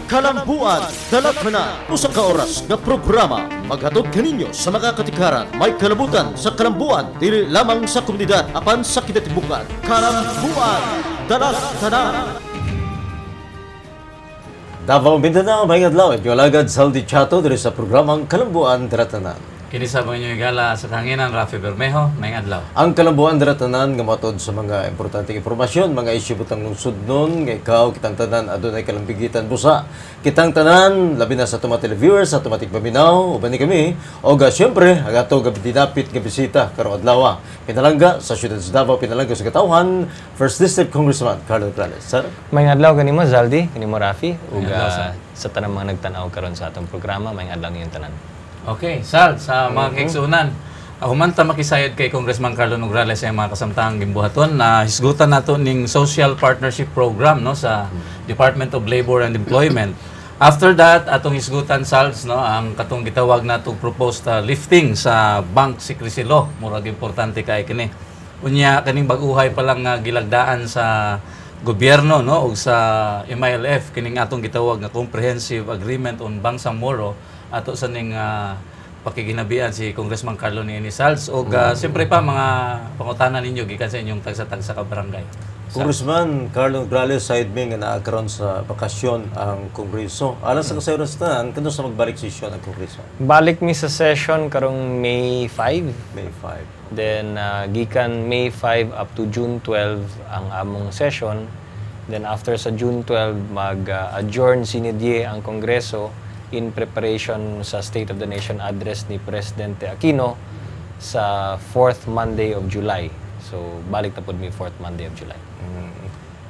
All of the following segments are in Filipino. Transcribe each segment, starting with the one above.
Kalambuan, Dalakana, usa ka oras nga programa maghatod kaninyo sa mga katikaran may kalabutan sa kalambuan dili lamang sa komunidad apan sa kinatibukan. Kalambuan, Dalakana. Davao Mindanao, may adlaw at yung alagad Saldi Chato diri sa programang Kalambuan Daratanan. Kini sa mga igala sa kanginan, Rafi Bermejo, may adlaw. Ang Kalambuan Daratanan nga matod sa mga importanteng impormasyon, mga isyu butang lungsod nun, nga ikaw, kitang tanan, adunay kalambigitan busa. Kitang tanan, labi na sa automatic viewers, automatic paminaw, uban ni kami, o siyempre, ang ato dinapit nga bisita, karong adlaw. Pinalangga sa Siyudad sa Davao, pinalangga sa Katauhan, First District Congressman Carlo Nograles. Sir? May adlaw kanimo Zaldi, kanimo Rafi, ug sa tanang mga nagtanaw karon sa atong programa, may adlaw niyong tanan. Okay, Sal, sa mga kaigsuunan, humanta makisayod kay Congressman Carlo Nograles sa mga kasamtang gimbuhaton na hisgutan nato ning Social Partnership Program no sa Department of Labor and Employment. After that, atong hisgutan Sals no ang katong gitawag natong proposed lifting sa bank secrecy law, murag importante kay kini. Unya kaning bag-uhay pa lang nga gilagdaan sa gobyerno no ug sa MILF kining atong gitawag nga Comprehensive Agreement on Bangsamoro ato sa ning pakiginabian si Congressman Carlo ni Sals o siyempre pa mga pangutana ninyo gikan sa inyong tagsa-tagsa ka barangay. Congressman Carlo Nograles side me nga naakaron sa bakasyon ang Kongreso. Alang sa kasayuran sa tanan, kano sa magbalik sesyon ang Kongreso? Balik mi sa session karong May 5. May 5. Then gikan May 5 up to June 12 ang among session. Then after sa June 12 mag-adjourn sinidye ang Kongreso in preparation sa State of the Nation address ni Presidente Aquino sa 4th Monday of July. So, balik na po mi 4th Monday of July.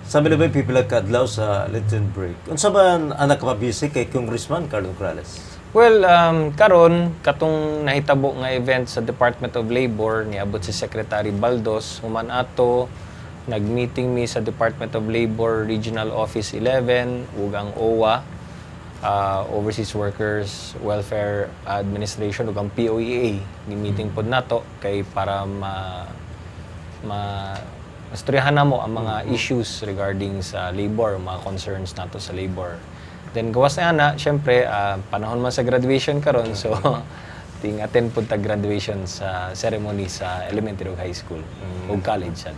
Sabi na ba yung pipila kadlaw sa Lenten break? Unsa ba anak ka mabisi kay Congressman Carlo Nograles? Well, karon katong nahitabo nga event sa Department of Labor niabot si Secretary Baldos human ato nagmeeting mi sa Department of Labor Regional Office 11 ug ang OWA, Overseas Workers Welfare Administration ug ang POEA ni meeting pod nato kay para mastoryahan namo ang mga issues regarding sa labor, mga concerns nato sa labor. Then gawas na syempre panahon man sa graduation karon so ting attend pud ta graduation sa ceremony sa elementary ug high school ug college sad.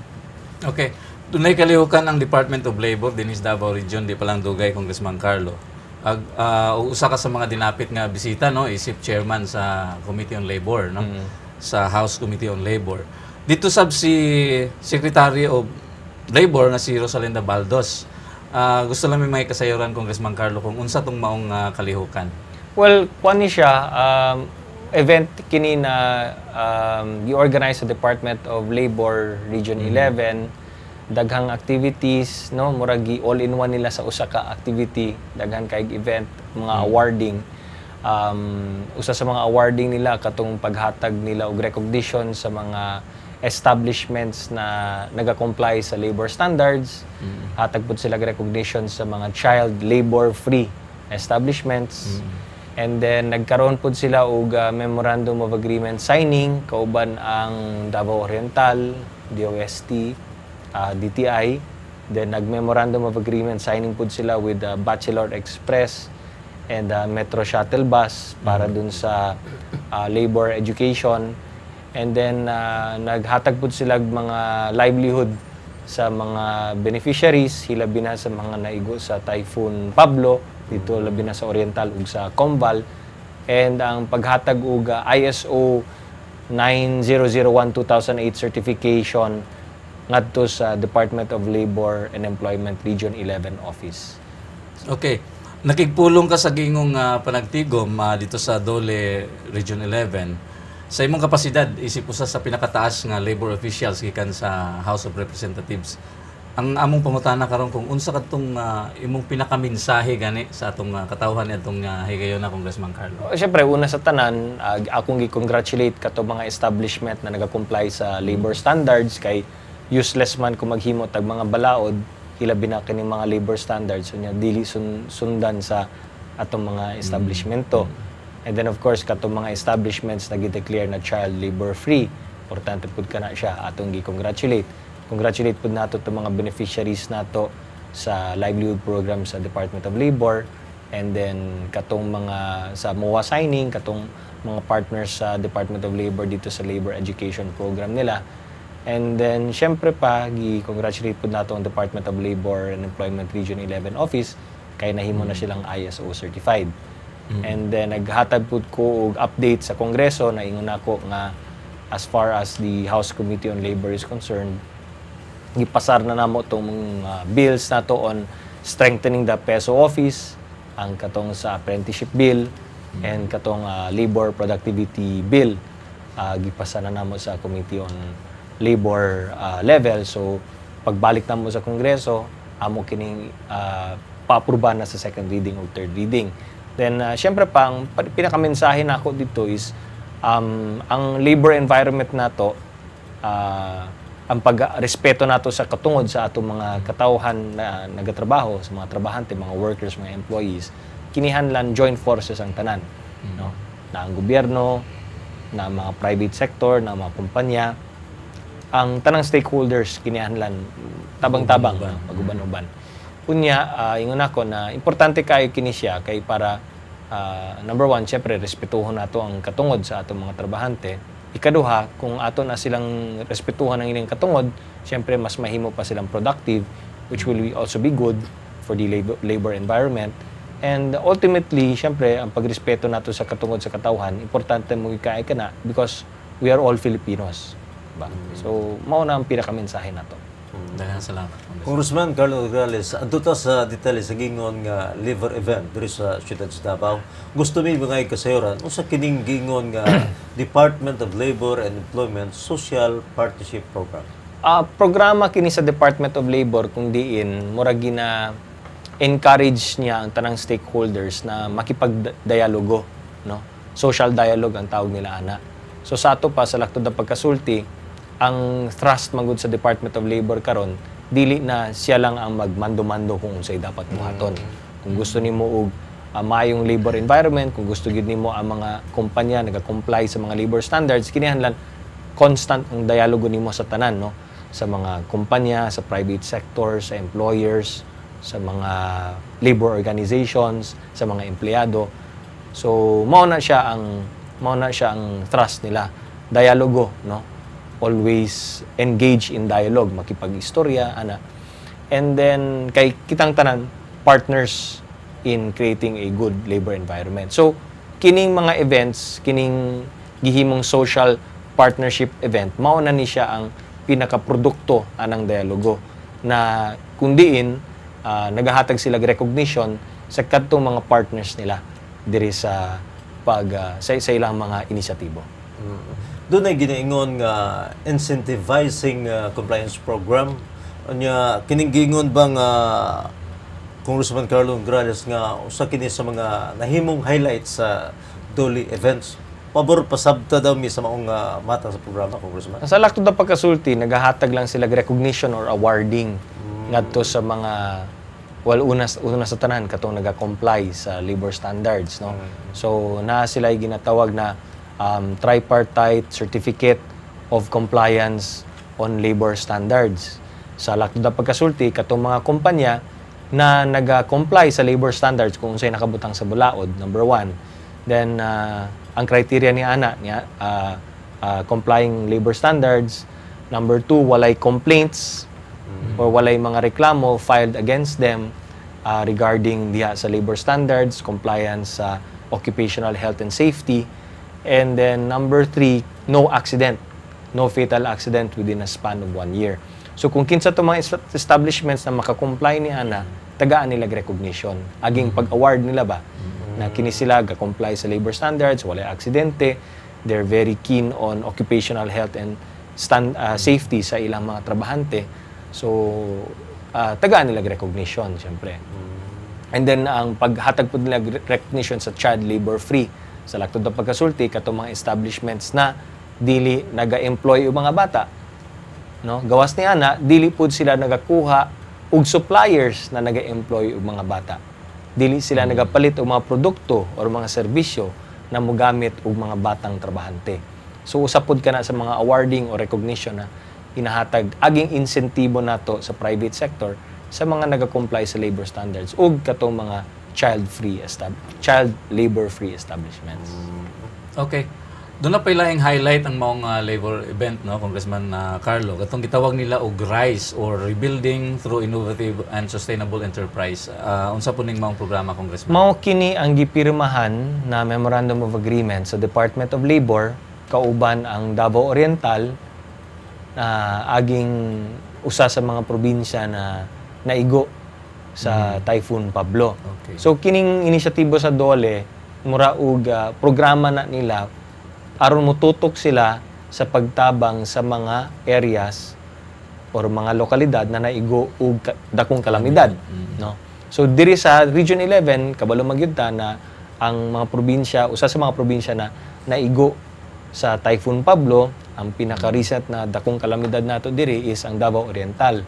Okay. Dunay kalihukan ang Department of Labor dinis Davao Region di pa lang dugay Congressman Carlo. Usa ka sa mga dinapit nga bisita no isip chairman sa Committee on Labor no sa House Committee on Labor. Dito sab si Secretary of Labor nga si Rosalinda Baldos. Gusto lang may kasayuran Congressman Carlo kung unsa tong maong kalihukan. Well, kuan ni siya event kini na gi-organize sa Department of Labor Region 11. Daghang activities no murag all-in-one nila sa usa ka activity, daghan kay event, mga awarding. Usa sa mga awarding nila katong paghatag nila og recognition sa mga establishments na naga-comply sa labor standards. Hatag pud sila recognition sa mga child labor free establishments. And then nagkaroon pud sila og memorandum of agreement signing kauban ang Davao Oriental, DOST, DTI. Then nag-memorandum of agreement signing pud sila with Bachelor Express and Metro Shuttle Bus para dun sa labor education. And then naghatag pud sila mga livelihood sa mga beneficiaries, hilabi na sa mga naigo sa Typhoon Pablo, dito labi na sa Oriental ug sa Combal. And ang paghatag og ISO 9001-2008 certification ngadto sa Department of Labor and Employment Region 11 Office. Okay. Nakigpulong ka sa gingong panagtigom dito sa Dole Region 11. Sa imong kapasidad, isip usa sa pinakataas nga labor officials gikan sa House of Representatives. Ang among pangutana karon kung unsa kadtong imong pinakaminsahe gani sa atong katawhan atong higayon na Congressman Carlo. Siyempre una sa tanan, akong gi-congratulate kato mga establishment na naga-comply sa labor standards kay useless man kung maghimo tag mga balaod hilabi na kining mga labor standards so nya dili sundan sa atong mga establishmento. And then of course katong mga establishments na gi-declare na child labor free, importante pud kana siya atong gi-congratulate. Congratulate pud nato tong mga beneficiaries nato sa livelihood program sa Department of Labor. and then katong mga sa MOA signing, katong mga partners sa Department of Labor dito sa labor education program nila. And then syempre pa gi-congratulate po nato ang Department of Labor and Employment Region 11 office kay nahimo na silang ISO certified. And then naghatag pud ko og update sa Kongreso na ingon nako nga as far as the House Committee on Labor is concerned, gipasar na namo tong bills nato on strengthening the PESO office, ang katong sa apprenticeship bill and katong labor productivity bill. Gipasar na namo sa Committee on Labor level. So pagbalik namo sa Kongreso, amo kining paaprubahan na sa second reading o third reading. Then syempre pa ang pinakamensahe nako dito is ang labor environment nato, ang pagrespeto nato sa katungod sa atong mga katawhan na nagatrabaho, sa mga trabahante, mga workers, mga employees, kinihanlan joint forces ang tanan, no? Na ang gobyerno, na mga private sector, na mga kumpanya, ang tanang stakeholders kinihanlan tabang-tabang, maguban-uban. Unya, ingon ako na importante kayo kini siya kay para number one, syempre respetuhon nato ang katungod sa atong mga trabahante. Ikaduha, kung ato na silang respetuhan ang ilang katungod, syempre mas mahimo pa silang productive, which will also be good for the labor environment. And ultimately, syempre ang pagrespeto nato sa katungod sa katawhan, importante mo ikaay kana because we are all Filipinos. Ba? So, mao na ang pinakamensahe nato. Daghang salamat. Congressman Carlo Nograles, adto ta sa detalye sa gingon nga labor event diri sa siyudad sa Davao. Gusto mi mga kasayuran unsa kining gingon nga Department of Labor and Employment Social Partnership Program? Programa kini sa Department of Labor kung diin murag gina encourage niya ang tanang stakeholders na makipagdialogo, no? Social dialogue ang tawag nila ana. So sa ato pa sa laktod na pagkasulti, ang thrust magud sa Department of Labor karon dili na siya lang ang magmando-mando kung unsay dapat buhaton. Kung gusto nimo og maayong labor environment, kung gusto gid nimo ang mga kumpanya naga-comply sa mga labor standards, kinahanglan constant ang dialogo nimo sa tanan, no? Sa mga kumpanya, sa private sector, sa employers, sa mga labor organizations, sa mga empleyado. So mao na siya ang thrust nila, dialogo, no? Always engage in dialogue, makipag-istorya, ana. And then, kay kitang tanan, partners in creating a good labor environment. So, kining mga events, kining gihimong social partnership event, mauna ni siya ang pinakaprodukto anang dialogo na kung diin, nagahatag sila recognition sa kadtong mga partners nila diri sa sa ilang mga inisyatibo. Doon ay ginaingon nga incentivizing compliance program. Anya kining gingon bang Congressman Carlo Nograles nga usa kini sa mga nahimong highlights sa Doli events. Pabor pasabta daw mi sa maong mata sa programa, Congressman. Sa laktod na pagkasulti, nagahatag lang sila recognition or awarding ngadto sa mga una sa tanan katong naga-comply sa labor standards, no? So na sila ginatawag na tripartite certificate of compliance on labor standards. Sa laktod na pagkasulti, katong mga kumpanya na naga-comply sa labor standards kung unsay nakabutang sa bulaod, number one. Then, ang criteria ni ana niya, complying labor standards. Number two, walay complaints or walay mga reklamo filed against them regarding diha sa labor standards, compliance sa occupational health and safety. And then number three, no accident, no fatal accident within a span of 1 year. So kung kinsa to mga establishments na makakomply ni ana, tagaan nila recognition. Aging pag-award nila ba na kini sila ga-comply sa labor standards, wala aksidente, they're very keen on occupational health and safety sa ilang mga trabahante. So tagaan nila recognition syempre. And then ang paghatag pud nila recognition sa child labor free sa laktod na pagkasulti katong mga establishments na dili naga-employ og mga bata, no? Gawas ni ana dili pud sila nagakuha og suppliers na naga-employ og mga bata. Dili sila nagapalit og mga produkto or mga serbisyo na mogamit og mga batang trabahante. So usap pud kana sa mga awarding o recognition na inahatag aging insentibo nato sa private sector sa mga naga-comply sa labor standards ug katong mga child labor-free establishments. Okay. Doon na pala yung highlight ang mga labor event, no, Congressman Carlo. Katong gitawag nila og RISE or Rebuilding Through Innovative and Sustainable Enterprise. Unsa po ning mga programa, Congressman? Mao kini ang gipirmahan na Memorandum of Agreement sa Department of Labor kauban ang Davao Oriental na aging usa sa mga probinsya na naigo sa Typhoon Pablo. Okay. So kining inisyatibo sa DOLE mura og programa na nila aron mututok sila sa pagtabang sa mga areas or mga lokalidad na naigo og dakong kalamidad, no? So diri sa Region 11 kabalo magyudta na ang mga probinsya, usa sa mga probinsya na naigo sa Typhoon Pablo, ang pinaka-recent na dakong kalamidad nato diri is ang Davao Oriental.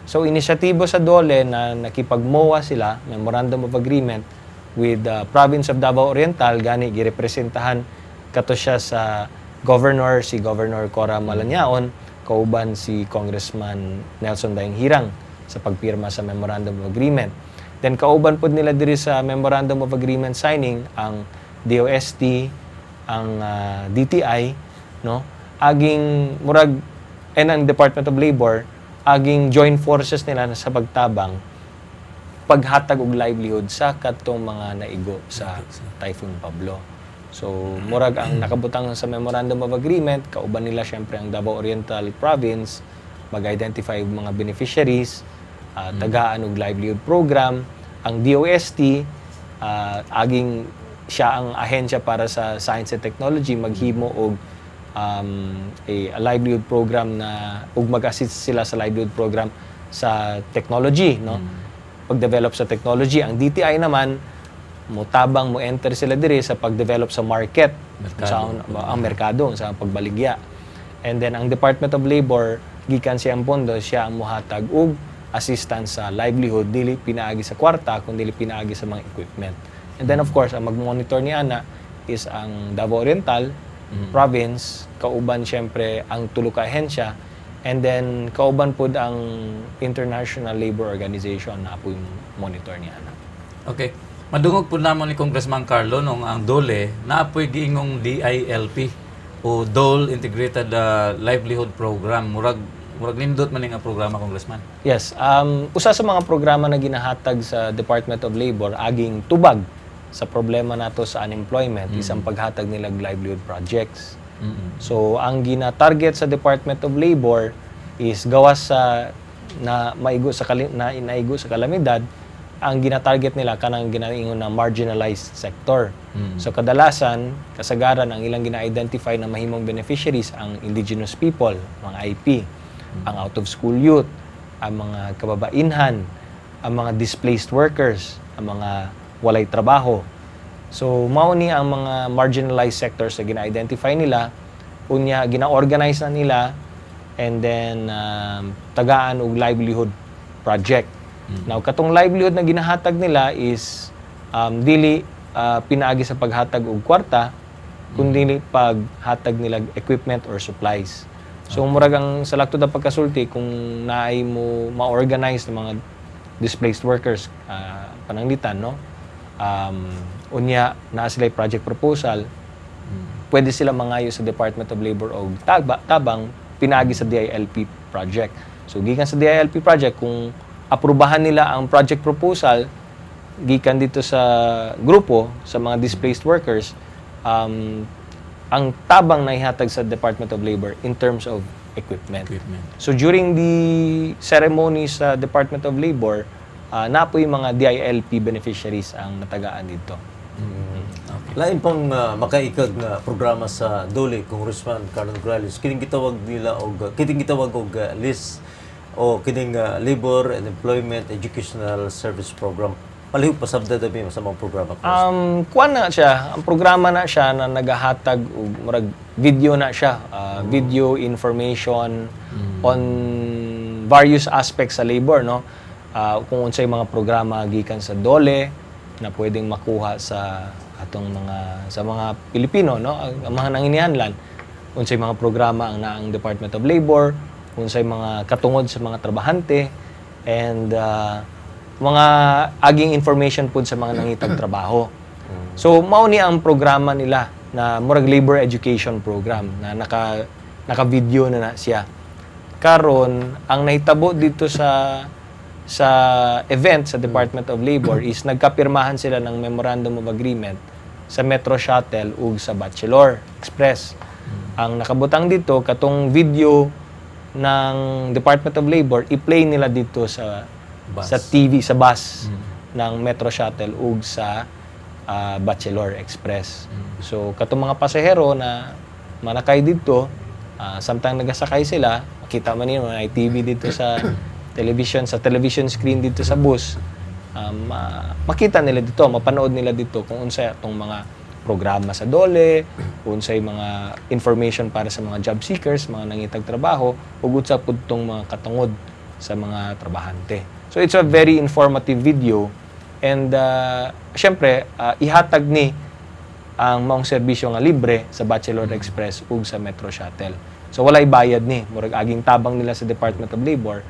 So inisyatibo sa DOLE na nakipagmowa sila, Memorandum of Agreement with the Province of Davao Oriental, gani girepresentahan kato siya sa si Governor Cora Malanyaon, kauban si Congressman Nelson Daing Hirang sa pagpirma sa Memorandum of Agreement. Then kauban pod nila diri sa Memorandum of Agreement signing ang DOST, ang DTI, no? Aging murag and ang Department of Labor aging joint forces nila sa pagtabang paghatag og livelihood sa katong mga naigo sa Typhoon Pablo. So, murag ang nakabutang sa Memorandum of Agreement, kauban nila syempre ang Davao Oriental Province, mag-identify og mga beneficiaries, tagaan og livelihood program. Ang DOST, aging siya ang ahensya para sa science and technology, maghimo og a livelihood program na ug mag-assist sila sa livelihood program sa technology, no? Pag-develop sa technology. Ang DTI naman, mutabang mo enter sila diri sa pag-develop sa market, sa ang merkado, sa pagbaligya. And then ang Department of Labor, gikan siyang pondo, siya ang muhatag og assistance sa livelihood, dili pinaagi sa kwarta, kundi dili pinaagi sa mga equipment. And then of course, ang mag-monitor ni ana is ang Davao Oriental Province, kauban syempre ang tulo ka ahensya, and then kauban pod ang International Labor Organization na po yung monitor ni ana. Okay. Madungog po naman ni Congressman Carlo nung ang DOLE na apoy giingong DILP o Dole Integrated Livelihood Program. Murag nindot man nga programa, Congressman. Yes, usa sa mga programa na ginahatag sa Department of Labor aging tubag sa problema nato sa unemployment, isang paghatag nilang livelihood projects. So ang gina-target sa Department of Labor is gawas sa naigo sa kalamidad, ang gina-target nila kanang ginaingon na marginalized sector. So kadalasan, kasagaran ang ilang gina-identify na mahimong beneficiaries ang indigenous people, mga IP, ang out-of-school youth, ang mga kababainhan, ang mga displaced workers, ang mga walay trabaho. So mao ni ang mga marginalized sectors na gina-identify nila, unya gina-organize na nila, and then tagaan og livelihood project. Now, katong livelihood na ginahatag nila is dili pinaagi sa paghatag og kwarta, kundi paghatag nila equipment or supplies. So, murag ang salakto da pagkasulti kung naay mo ma-organize ng mga displaced workers pananglitan, no? Unya, na sila project proposal, pwede sila mangayo sa Department of Labor og tabang pinaagi sa DILP project. So, gikan sa DILP project, kung aprubahan nila ang project proposal gikan dito sa grupo sa mga displaced workers, ang tabang na ihatag sa Department of Labor in terms of equipment. So during the ceremony sa Department of Labor, napoy mga DILP beneficiaries ang natagaan dito. Okay. Lain pang makaikag na programa sa DOLE, Congressman Carlo Nograles, kining gitawag nila og list o kining Labor and Employment Educational Service Program. Palihog pasabda dabi sa mga programa ko. Kuan na siya, ang programa na siya na nagahatag og murag video na siya, video information on various aspects sa labor, no? Kung unsay mga programa gikan sa DOLE na pwedeng makuha sa atong mga Pilipino, no? Ang mga nanginihanglan, unsay mga programa ang Department of Labor, unsay mga katungod sa mga trabahante, and mga aging information po sa mga nangitag trabaho. So mao ni ang programa nila na murag labor education program na naka-video na siya. Karon ang nahitabo dito sa event sa Department of Labor is nagkapirmahan sila ng Memorandum of Agreement sa Metro Shuttle ug sa Bachelor Express. Ang nakabutang dito katong video ng Department of Labor i-play nila dito sa TV sa bus ng Metro Shuttle ug sa Bachelor Express. So katong mga pasahero na manakay dito, samtang nagasakay sila, makita man niyo may TV dito sa television screen dito sa bus. Makita nila dito, mapanood nila dito kung unsa itong mga programa sa DOLE, kung unsay mga information para sa mga job seekers, mga nangitag trabaho, ug unsa pud tong mga katungod sa mga trabahante. So it's a very informative video and syempre ihatag ni ang maong serbisyo nga libre sa Bachelor Express ug sa Metro Shuttle. So walay bayad ni, murag aging tabang nila sa Department of Labor.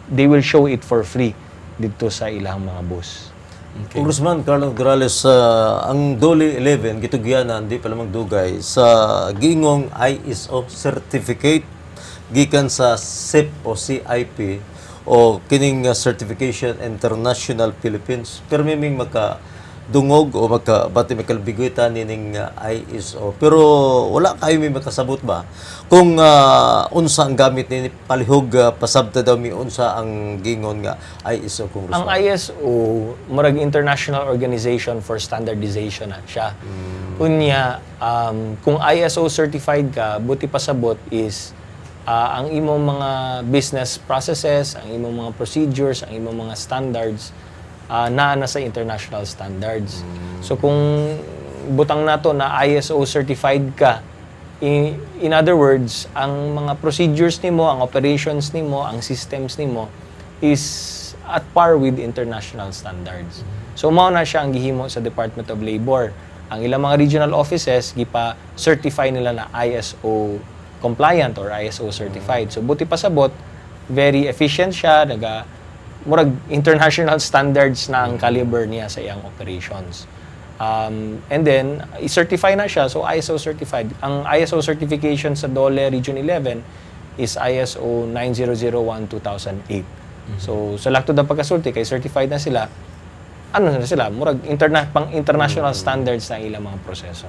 They will show it for free dito sa ilang mga bus. Okay. Congressman Carlo Nograles, ang DOLE 11 gitugyanan di pa lamang dugay sa giingong ISO certificate gikan sa CIP o CIP o kining Certification International Philippines. Pero may dungog o bati may kalbiguitan nining ISO. Pero wala kayo may makasabot ba kung unsa ang gamit ni palihog pasabta daw mi unsa ang gingon nga ISO kung ang ISO murag International Organization for Standardization na siya. Unya kung ISO certified ka, buti pasabot is ang imong mga business processes, ang imong mga procedures, ang imong mga standards na sa international standards. So kung butang nato na ISO certified ka, in other words, ang mga procedures nimo, ang operations nimo, ang systems nimo is at par with international standards. So mao na siya ang gihimo sa Department of Labor. Ang ilang mga regional offices gipa-certify nila na ISO compliant or ISO certified. So buti pasabot, very efficient siya, murag international standards na ang caliber niya sa iyang operations. And then, i-certify na siya, so ISO certified. Ang ISO certification sa DOLE Region 11 is ISO 9001-2008. So, sa lakto ng pagkasulti, kay certified na sila, ano na sila, murag international standards na ilang mga proseso.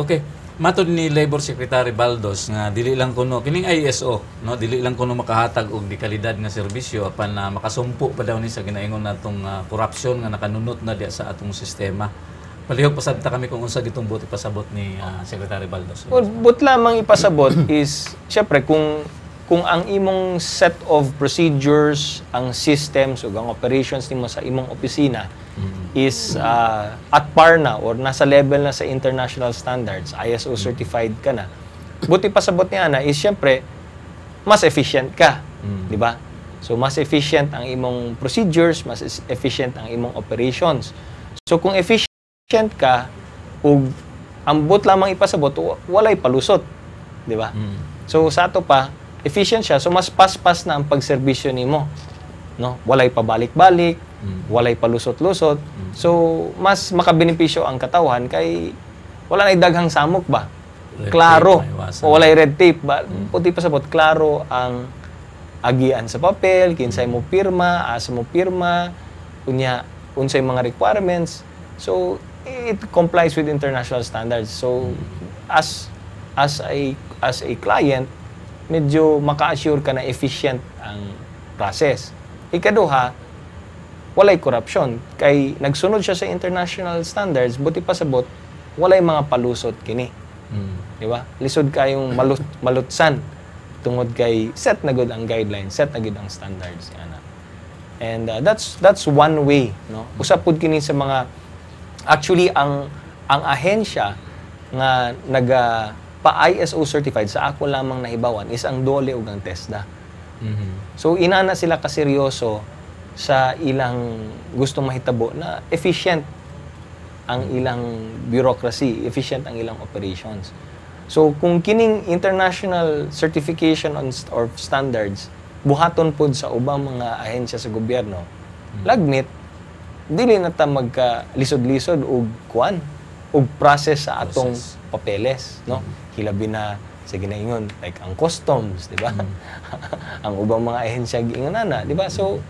Okay. Matod ni Labor Secretary Baldos nga dili lang kuno kining ISO no dili lang kuno makahatag og di kalidad nga serbisyo apan makasumpo pa daw ni sa ginaingon natong corruption nga nakanunot na diya sa atong sistema. Palihog pasabta kami kung unsa gitong buti pasabot ni Secretary Baldos. Well, but lamang ipasabot is syempre kung ang imong set of procedures, ang systems ug ang operations nimo sa imong opisina is at par na or nasa level na sa international standards, ISO certified ka na. Buti pasabot niya na is syempre mas efficient ka, di ba? So mas efficient ang imong procedures, mas efficient ang imong operations. So kung efficient ka ug ambot lamang ipasabot, walay palusot, di ba? So sa ato pa efficient siya, so mas paspas na ang pagserbisyo nimo, no? Walay pabalik-balik, walay palusot-lusot. So mas makabenepisyo ang katawan kay wala na daghang samok ba? Klaro, o walay red tape ba? Puti pasabot, klaro ang agian sa papel, kinsay mo pirma, asa mo pirma, unsay mga requirements. So it complies with international standards. So as a client, medyo maka-assure ka na efficient ang process. Ikaduha, walay corruption. Kay nagsunod siya sa international standards, buti pasabot, walay mga palusot kini. Di ba? Lisod kayong malutsan tungod kay set na good ang guidelines, set na good ang standards. And that's one way, no? Usap pud kini sa mga actually ang ahensya nga pa-ISO certified sa ako lamang nahibawan is ang DOLE ug ang TESDA. So inana sila kaseryoso sa ilang gustong mahitabo na efficient ang ilang bureaucracy, efficient ang ilang operations. So kung kining international certification or standards buhaton pod sa ubang mga ahensya sa gobyerno, Lagnit, dili na ta magka lisod-lisod og kuan, og process sa atong papeles, no? Hilabi na sa ginaingon like ang customs, di ba? Ang ubang mga ahensya giingonana, di ba? So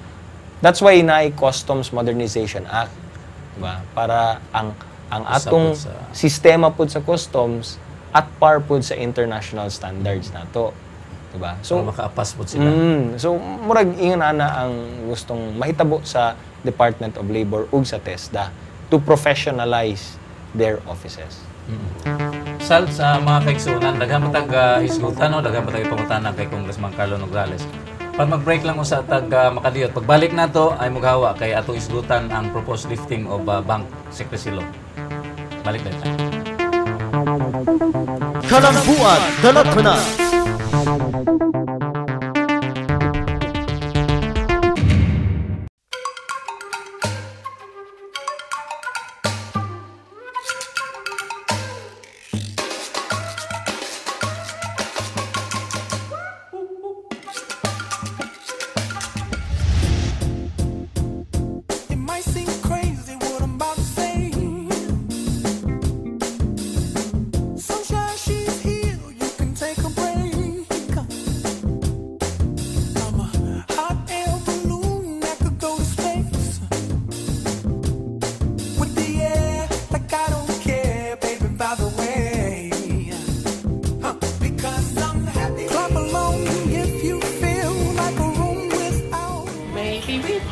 that's why naay Customs Modernization Act, di ba? Para ang atong sistema pud sa customs at par pud sa international standards nato, di ba? So makaapas pud sila. So murag ingonana ang gustong mahitabo sa Department of Labor ug sa TESDA to professionalize their offices. Sal, sa mga kaigsunan, daghang matag hisgutan, no? Daghang matag ipangutana kay Congressman Carlo Nograles. Pag mag-break lang mo sa tag makadiyot, pagbalik na to ay maghawa kay atong isgutan ang proposed lifting of bank secrecy law. Balik na tayo. Kalambuan, dalat mo na!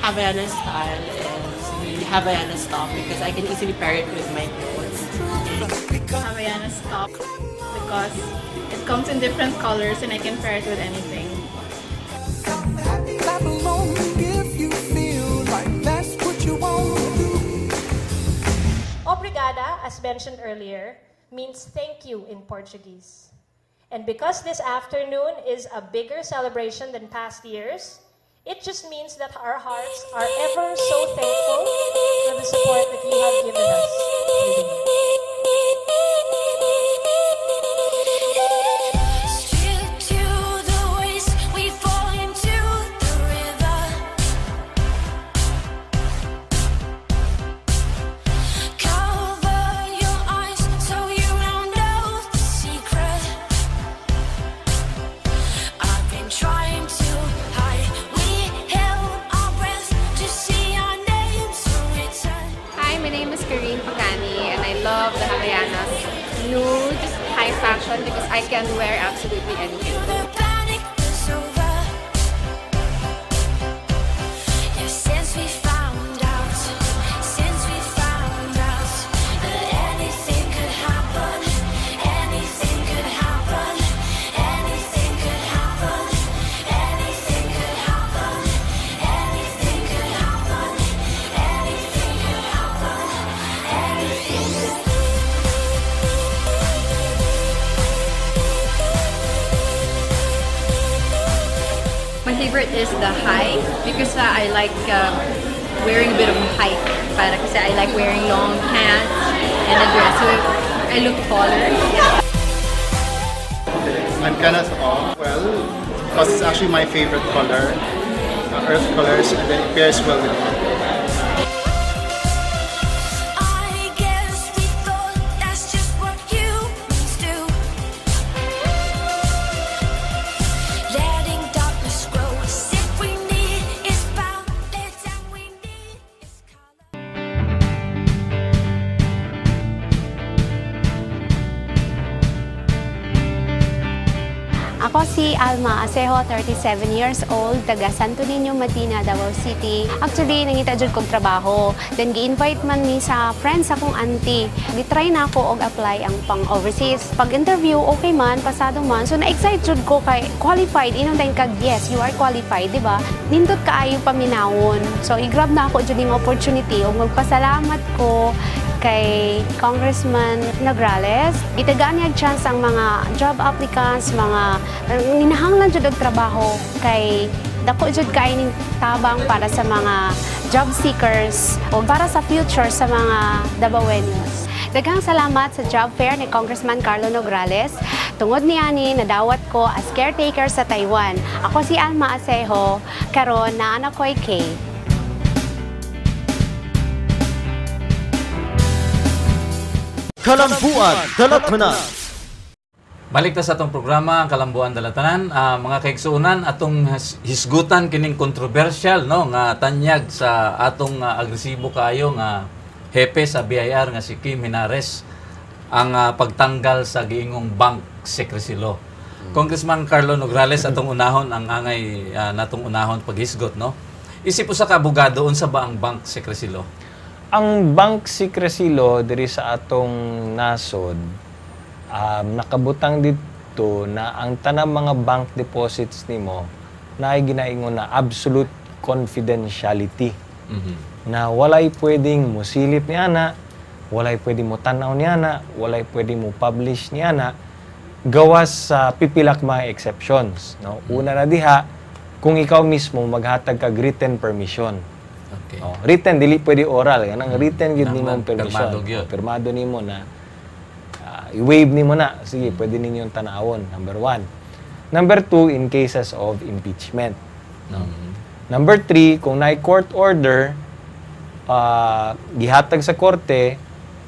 Havaiana style is the Havaiana stop because I can easily pair it with my clothes. Havaiana stop because it comes in different colors and I can pair it with anything. Obrigada, as mentioned earlier, means thank you in Portuguese. And because this afternoon is a bigger celebration than past years, it just means that our hearts are ever so thankful for the support that you have given us. High fashion because I can wear absolutely anything. My favorite is the high because I like wearing a bit of height. Para kasi I like wearing long pants and a dress so I look taller. I'm kind of off, well, because it's actually my favorite color, earth colors, and then it pairs well with me. Ako si Alma Acejo, 37 years old, taga Santo Niño, Matina, Davao City. Actually, nangita dyan kong trabaho. Then, gi-invite man ni sa friends akong auntie. Gitry na ako og apply ang pang-overseas. Pag-interview, okay man, pasado man. So, na-excite dyan ko kay qualified. Inong dahil kag, yes, you are qualified, di ba? Nindot kaayo paminawon. So, i-grab na ako dyan yung opportunity. O magpasalamat ko kay Congressman Nograles. Itagaan niya chance ang mga job applicants, mga ninahanglan jud og trabaho kay dako jud kay ning tabang para sa mga job seekers o para sa future sa mga Davaoenos. Daghang salamat sa job fair ni Congressman Carlo Nograles. Tungod niani nadawat ko as caretaker sa Taiwan. Ako si Alma Acejo, karon naa na ko'y Kay. Kalambuan Dalatanan. Balik ta sa atong programa Kalambuan Dalatanan, mga kaigsuunan, atong hisgutan kining controversial no nga tanyag sa atong agresibo kayo nga hepe sa BIR nga si Kim Henares ang pagtanggal sa giingong bank secrecy law. Congressman Carlo Nograles atong unahon ang angay natong unahon paghisgot no. Isip usa ka abogado unsa ba ang bank secrecy law? Ang bank secrecy law diri sa atong nasod nakabutang dito na ang tanang mga bank deposits nimo na ay ginaingon na absolute confidentiality. Na walay pwedeng musilip niya na, walay pwedeng mo tanaw niya na, walay pwedeng mo publish niya na, gawas sa pipilak mga exceptions. No? Una na diha, kung ikaw mismo maghatag kag written permission. Okay. Written, dili pwede oral. Yan ang written gid nimo permission. Pirmado gyud. Pirmado nimo na i-waive nimo na. Sige, pwede ninyong tanawon. Number 1. Number 2, in cases of impeachment. No? Number 3, kung na court order, gihatag sa korte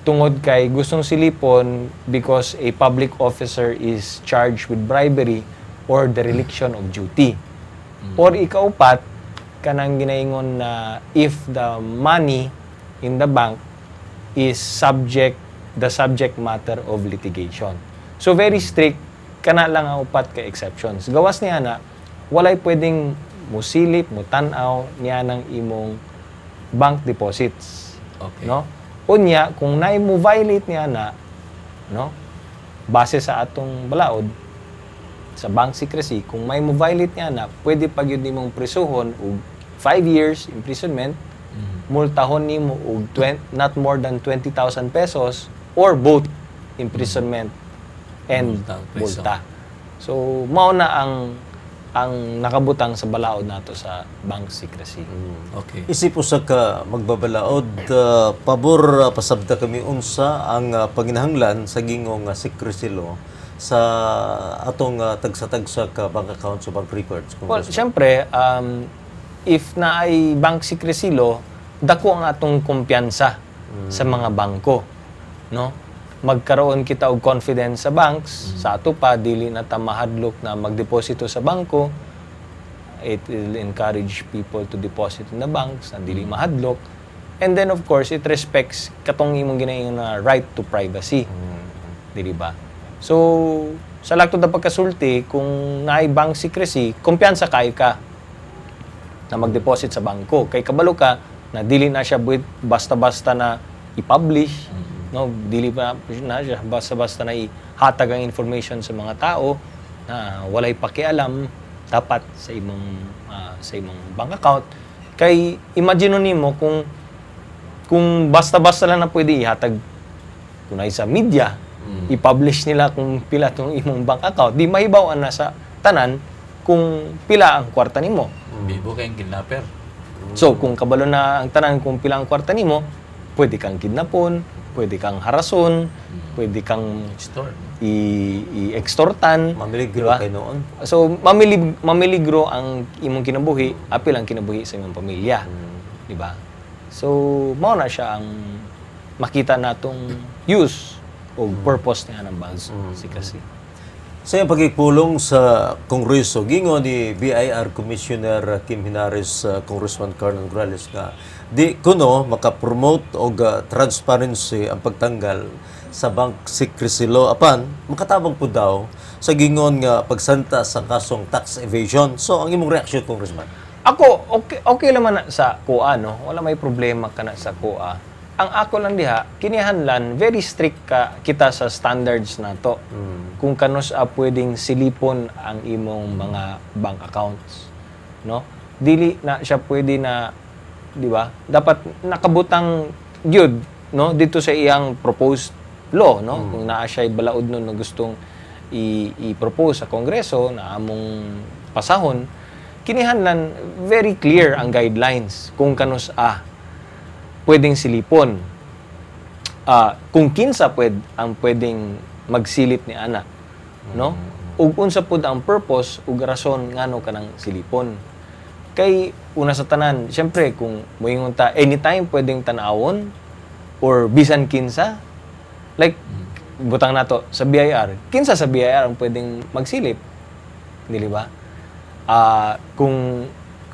tungod kay gustong silipon because a public officer is charged with bribery or dereliction of duty. Or ikaupat, kanang ginaingon na if the money in the bank is the subject matter of litigation. So very strict, kana lang ang upat ka exceptions. Gawas niya na, walay pwedeng musilip, mutanaw niya ng imong bank deposits. Okay. No? Unya, kung mo violate niya na, no? Base sa atong balaod, sa bank secrecy, kung may mo violate niya na, pwede pag yun nimong prisuhon og 5 years imprisonment, multahon nimo og not more than 20,000 pesos or both imprisonment and multa. So mao na ang nakabutang sa balaod nato sa bank secrecy. Okay. Isip usa ka magbabalaod, pabor pasabta kami unsa ang panginahanglan sa gingong secrecy law sa atong tagsa-tagsa ka bank account sa bank records. Well, syempre, if na ay bank secrecy law, dako ang atong kumpiyansa sa mga bangko, no? Magkaroon kita og confidence sa banks, sa ato pa dili na ta mahadlok na magdeposito sa bangko. It will encourage people to deposit in the banks na dili mahadlok. And then of course, it respects katong imong ginaingon na right to privacy. Dili ba? So, sa laktod na pagkasulti, kung naay bank secrecy, kumpiyansa kayo ka na mag-deposit sa bangko. Kay kabalo ka na dili na siya basta-basta na i-publish, no, dili pa na siya basta-basta na ihatag ang information sa mga tao na walay pakialam dapat sa imong bank account. Kay imagine nimo kung basta-basta lang na pwede ihatag kung ay sa media, i-publish nila kung pila tong imong bank account, di mahibaw na sa tanan kung pila ang kwarta nimo. Bibo kayong kidnapper. So, kung kabalo na ang tanan kung pila ang kwarta nimo, pwede kang kidnapon, pwede kang harason, pwede kang i-extortan. Mamiligro diba? kay noon. So, mamiligro ang imong kinabuhi, apil ang kinabuhi sa imong pamilya. Di ba? So, mao na siya ang makita natong use o purpose niya ng bank secrecy. Sa iyang pagkipulong sa Kongreso, gingon ni BIR Commissioner Kim Henares, Congressman Carlo Nograles nga di kuno makapromote og transparency ang pagtanggal sa bank secrecy law apan makatabang po daw sa gingon nga pagsanta sa kasong tax evasion. So ang imong reaksyon, Congressman? Ako okay lang man sa kuha, no? Wala may problema kana sa kuha. Ang ako lang diha, kinihanlan, very strict kita sa standards na to. Kung kanos pwedeng silipon ang imong mga bank accounts. No? Dili na siya pwede na, di ba? Dapat nakabutang gyud, no? Dito sa iyang proposed law, no? Kung naa siya balaod nun na gustong i-propose sa Kongreso na among pasahon, kinihanlan very clear ang guidelines kung kanos pwedeng silipon. Kung kinsa ang pwedeng magsilip ni ana, no? Ug unsa pud ang purpose ug rason ngano kanang silipon. Kay una sa tanan, syempre kung moingon ta anytime pwedeng tan-awon or bisan kinsa, like butang nato sa BIR, kinsa sa BIR ang pwedeng magsilip, dili ba? Kung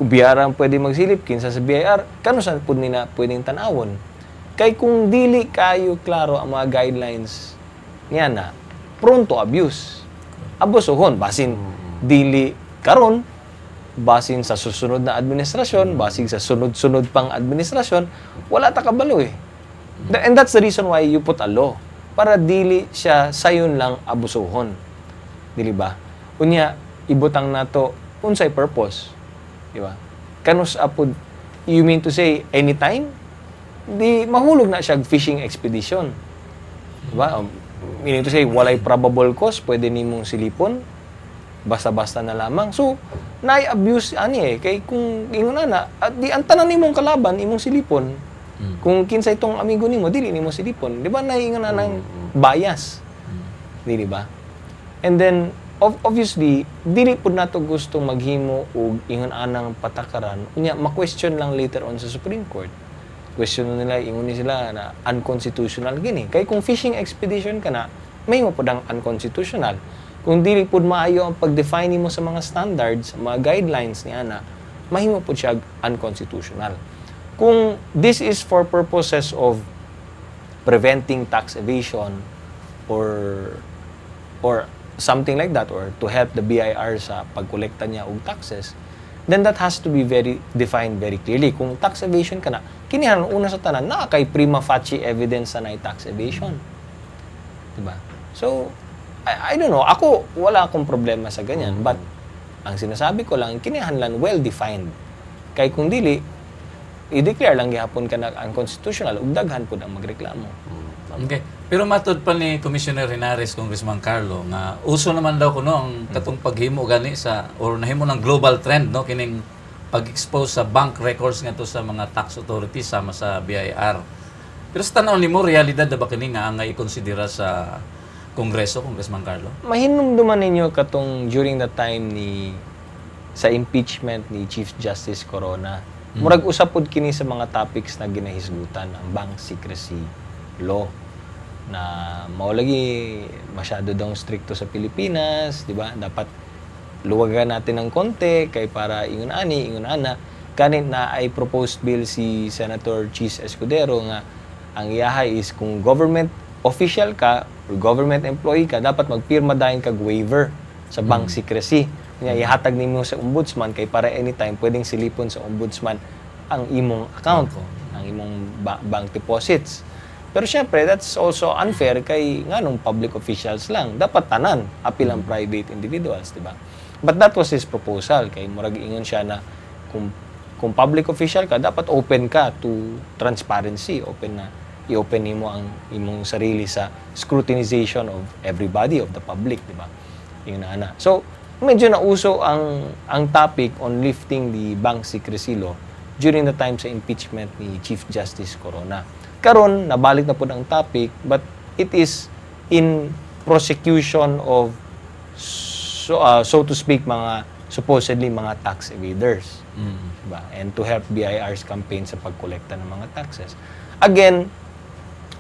BIR ang pwedeng magsilip, kinsa sa BIR, kano sa pud nila pwedeng tan-awon? Kay kung dili kayo klaro ang mga guidelines niya na prone to abuse. Abusuhon basin dili karon, basin sa susunod na administrasyon, basin sa sunod-sunod pang administrasyon, wala ta kabalo eh. And that's the reason why you put a law para dili siya sayon lang abusuhon. Dili ba? Unya ibutang nato unsay purpose, di ba? Kanus apod, you mean to say anytime? Di mahulog na siya fishing expedition. Di ba? Meaning to say walay probable cause, pwede nimong silipon basta-basta na lamang. So, na-abuse ani kay kung ingon na at di ang tanan nimong kalaban imong silipon. Kung kinsa itong amigo nimo dili nimo silipon, di ba naingon na ng bias. Di ba? And then obviously dili pud nato gusto maghimo og ingon anang patakaran unya ma-question lang later on sa Supreme Court. Question nila ingon ni sila na unconstitutional gini. Kay kung fishing expedition kana may mo pud ang unconstitutional. Kung dili pud maayo ang pag-define nimo sa mga standards, mga guidelines ni ana, mahimo pud siya unconstitutional. Kung this is for purposes of preventing tax evasion or something like that, or to help the BIR sa pagkolekta niya og taxes, then that has to be very defined very clearly. Kung tax evasion ka na, kinihan una sa tanan, na kay prima facie evidence na tax evasion. Diba? So, I don't know. Ako, wala akong problema sa ganyan. But, ang sinasabi ko lang, kinihanlan well-defined. Kay kung dili, i-declare lang gihapon ka na unconstitutional, ug daghan po ang magreklamo. Okay. Pero matod pa ni Commissioner Henares, Congressman Carlo, nga uso naman daw kuno ang katong paghimo gani sa, or nahimo ng global trend, no? Kining pag-expose sa bank records nga to sa mga tax authorities sama sa BIR. Pero sa tanaw nimo, realidad na ba kini nga ang i-konsidera sa Kongreso, Congressman Carlo? Mahinumduman ninyo katong during the time sa impeachment ni Chief Justice Corona. Murag usap pod kini sa mga topics na ginahisgutan, ang bank secrecy law na maulagi masyado daw stricto sa Pilipinas, di ba? Dapat luwagan natin ng konti kay para ingon ana kanit na ay proposed bill si Senator Chis Escudero nga ang iyahay is kung government official ka or government employee ka, dapat magpirma dayon kag waiver sa bank secrecy. Nya ihatag nimo sa ombudsman kay para anytime pwedeng silipon sa ombudsman ang imong account, ang imong bank deposits. Pero syempre, that's also unfair kay nganong public officials lang. Dapat tanan, apil ang private individuals, di ba? But that was his proposal. Kay murag ingon siya na kung public official ka, dapat open ka to transparency. I-open nimo ang imong sarili sa scrutinization of everybody, of the public, di ba? Yun na. So, medyo nauso ang topic on lifting the bank secrecy law during the time sa impeachment ni Chief Justice Corona. Karon nabalik na po ang topic, but it is in prosecution of so to speak mga supposedly mga tax evaders. Diba? And to help BIR's campaign sa pagkolekta ng mga taxes. Again,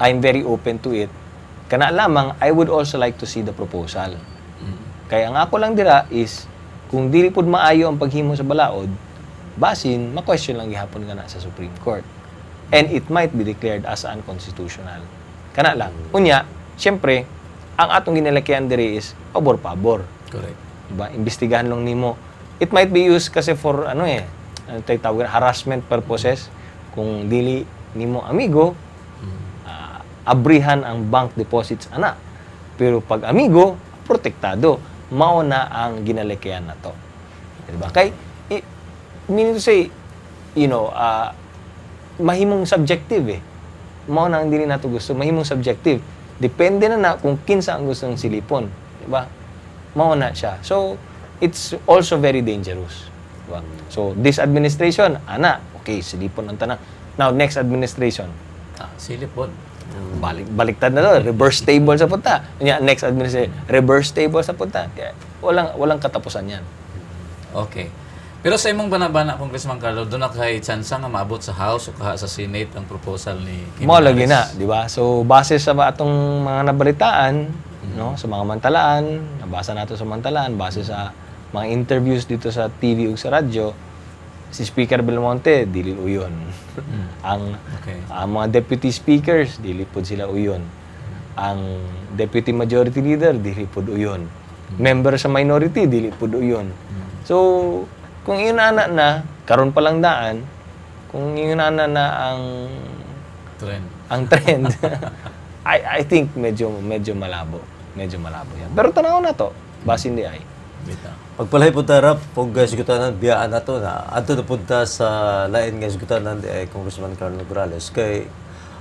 I'm very open to it. Kana lamang, I would also like to see the proposal. Kaya ang ako lang dira is kung dili pud maayo ang paghimo sa balaod, basin ma-question lang gihapon kana sa Supreme Court. And it might be declared as unconstitutional. Kana lang. Unya, syempre, ang atong ginalakihan diri is pabor-pabor. Correct. Diba? Imbestigahan lang nimo. It might be used kasi for harassment purposes. Kung dili nimo amigo, abrihan ang bank deposits ana. Pero pag amigo, protektado. Mao na ang ginalakihan na to. Diba? Kay, meaning to say, mahimong subjective eh. Mao na ang dili nato gusto, mahimong subjective. Depende na kung kinsa ang gustong silipon, di ba? Mao na siya. So, it's also very dangerous. Diba? So, this administration, okay, silipon ang tanang. Now, next administration, silipon. Baliktad na to, reverse table sa punta. Next administration, reverse table sa punta. Walang katapusan yan. Okay. Pero sa imong banabana, Congressman Carlo, doon na kay tsansa nga maabot sa House o kaha sa Senate ang proposal ni Kim Mo lagi Morales. na, di ba? So base sa atong mga nabalitaan, no, sa mga mantalaan, nabasa nato sa mantalaan, base sa mga interviews dito sa TV ug sa radyo, si Speaker Belmonte dili uyon. ang mga deputy speakers dili pud sila uyon. Ang deputy majority leader dili pud uyon. Member sa minority dili pud uyon. So kung yun na karon pa lang daan, kung yun na ang trend I think medyo malabo yan. Pero tanaw na to basin di ay Pagpalay po tarap, pag sigutanan, biyaan na to na ato na punta sa lain nga sigutanan di ay Congressman Carlo Nograles. Kay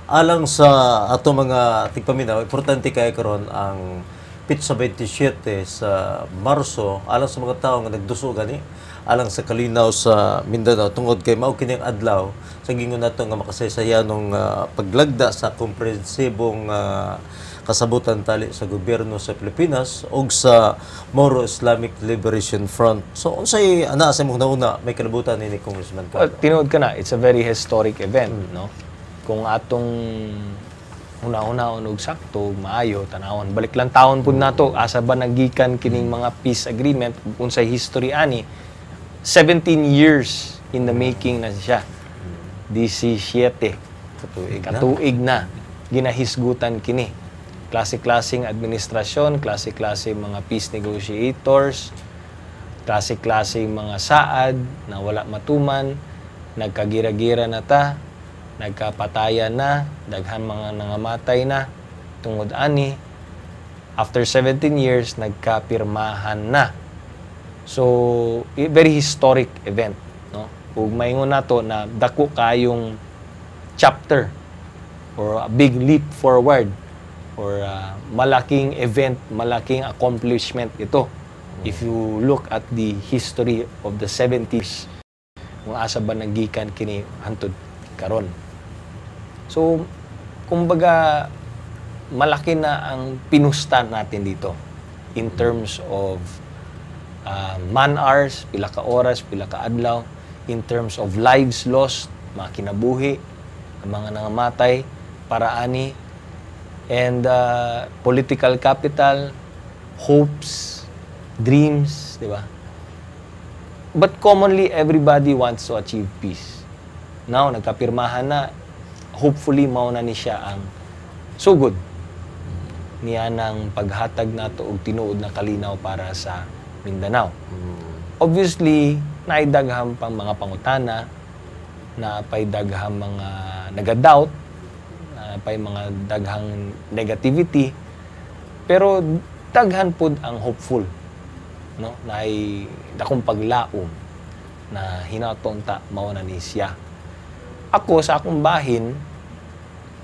alang sa ato mga tigpaminaw, importante kay karon ang Pitsa 27 sa Marso, alang sa mga tao nga nagduso gani, alang sa kalinaw sa Mindanao, tungod kay mao kining adlaw, sa gingon nato nga makasaysayan ng paglagda sa komprehensibong kasabutan tali sa gobyerno sa Pilipinas o sa Moro Islamic Liberation Front. So, unsay ana sa mong nauna, may kalabutan ni Congressman Carlo? Tinuod ka na, it's a very historic event, no? Kung atong una-una og sakto, maayo, tanawon. Balik lang taon pud nato, asa ba nagikan kining mga peace agreement, unsay history ani, 17 years in the making na siya. 17 katuig na ginahisgutan kini. Klase-klaseng administrasyon, klase-klaseng mga peace negotiators, klase-klaseng mga saad na wala matuman, nagkagira-gira na ta, nagkapatayan na, daghan mga nangamatay na, tungod ani, after 17 years, nagkapirmahan na. So, very historic event, no? Ug maingon nato na dako kayong chapter or a big leap forward or malaking event, malaking accomplishment ito. If you look at the history of the 70s, kung asa ba nagikan kini hantod karon. So, kumbaga malaki na ang pinusta natin dito in terms of man hours, pila ka oras, pila ka adlaw, in terms of lives lost, mga kinabuhi, mga nangamatay, para ani, and political capital, hopes, dreams, di ba? But commonly, everybody wants to achieve peace. Now, nagkapirmahan na, hopefully, mauna ni siya ang sugod niya ng paghatag nato og tinuod na kalinaw para sa Mindanao. Obviously, naidagham pang mga pangutana, napay daghang mga naga-doubt, napay mga daghang negativity, pero daghan pud ang hopeful, no? Naay dakong paglaom na hinatonta mao na ni siya. Ako sa akong bahin,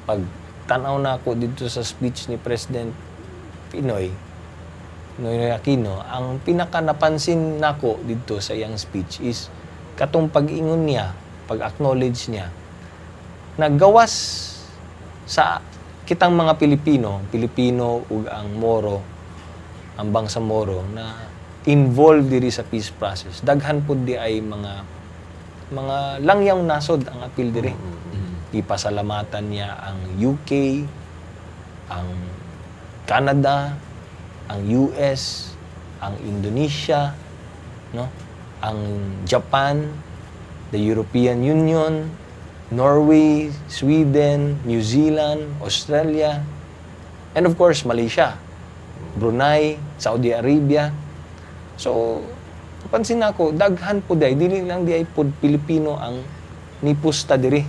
pag tanaw na ako dito sa speech ni President Noy Aquino, ang pinaka napansin nako dito sa iyang speech is katong pag-ingon niya, pag-acknowledge niya, naggawas sa kitang mga Pilipino ug ang Moro, ang bangsa Moro na involved diri sa peace process. Daghan pud di ay mga langyaw nasod ang apil diri. Ipasalamatan niya ang UK, ang Canada, ang US, ang Indonesia, no? Ang Japan, the European Union, Norway, Sweden, New Zealand, Australia, and of course Malaysia, Brunei, Saudi Arabia. So, pansin nako, daghan po day, dili lang di ay pod Pilipino ang nipusta diri.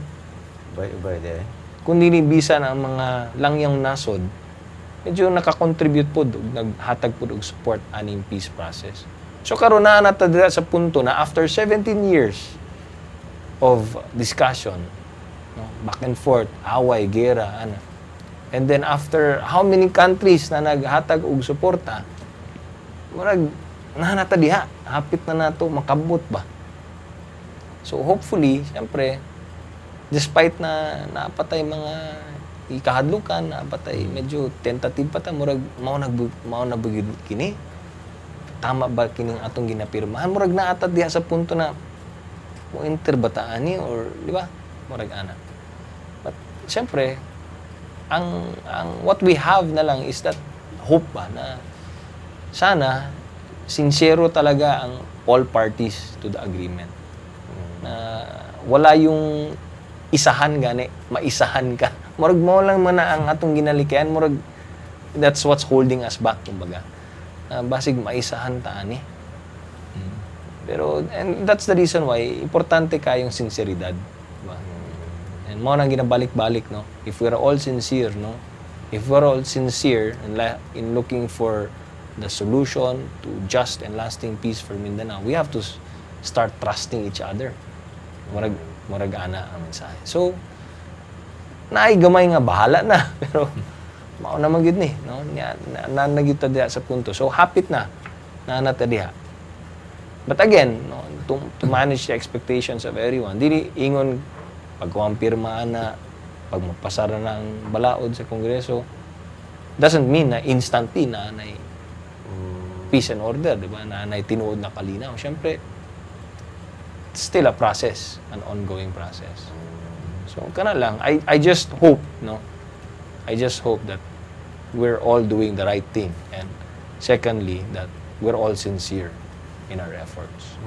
Bay di ay. Kundi ni bisan ang mga langyang nasod, medyo nakakontribute po, naghatag po og support aning peace process. So karon na natadira sa punto na after 17 years of discussion, no, back and forth, away, gera, ana. And then after how many countries na naghatag og suporta, murag nahanata diha, hapit na nato makabot ba. So hopefully, siyempre, despite na napatay mga ikahadlukan, napatay medyo tentative pa ta, murag mao nagbugid kini. tama ba kining atong ginapirmahan? Murag naatad diha sa punto na mo interbataan ni or di ba? Murag ana. But syempre, ang what we have na lang is that hope ba na sana sincero talaga ang all parties to the agreement. Na wala yung isahan gani, maisahan ka. Murag mo lang man ang atong ginalikayan, murag that's what's holding us back, kumbaga. Basig maisahan ta ani. Pero and that's the reason why importante kayong sinseridad, diba? And mo nang ginabalik-balik, no. If we're all sincere, no. If we're all sincere in looking for the solution to just and lasting peace for Mindanao, we have to start trusting each other. Murag ana ang mensahe. So, naay gamay nga bahala na, pero mao na man gyud ni, no? Nagyuta diha sa punto. So, hapit na nata diha. But again, no, to manage the expectations of everyone, dili ingon pagkumpirmaan na pag mapasara na ang balaod sa Kongreso, doesn't mean na instantly na peace and order, di ba? Na tinuod na kalinaw. Siyempre, it's still a process, an ongoing process. So, kana lang. I just hope, no? I just hope that we're all doing the right thing. And secondly, that we're all sincere in our efforts.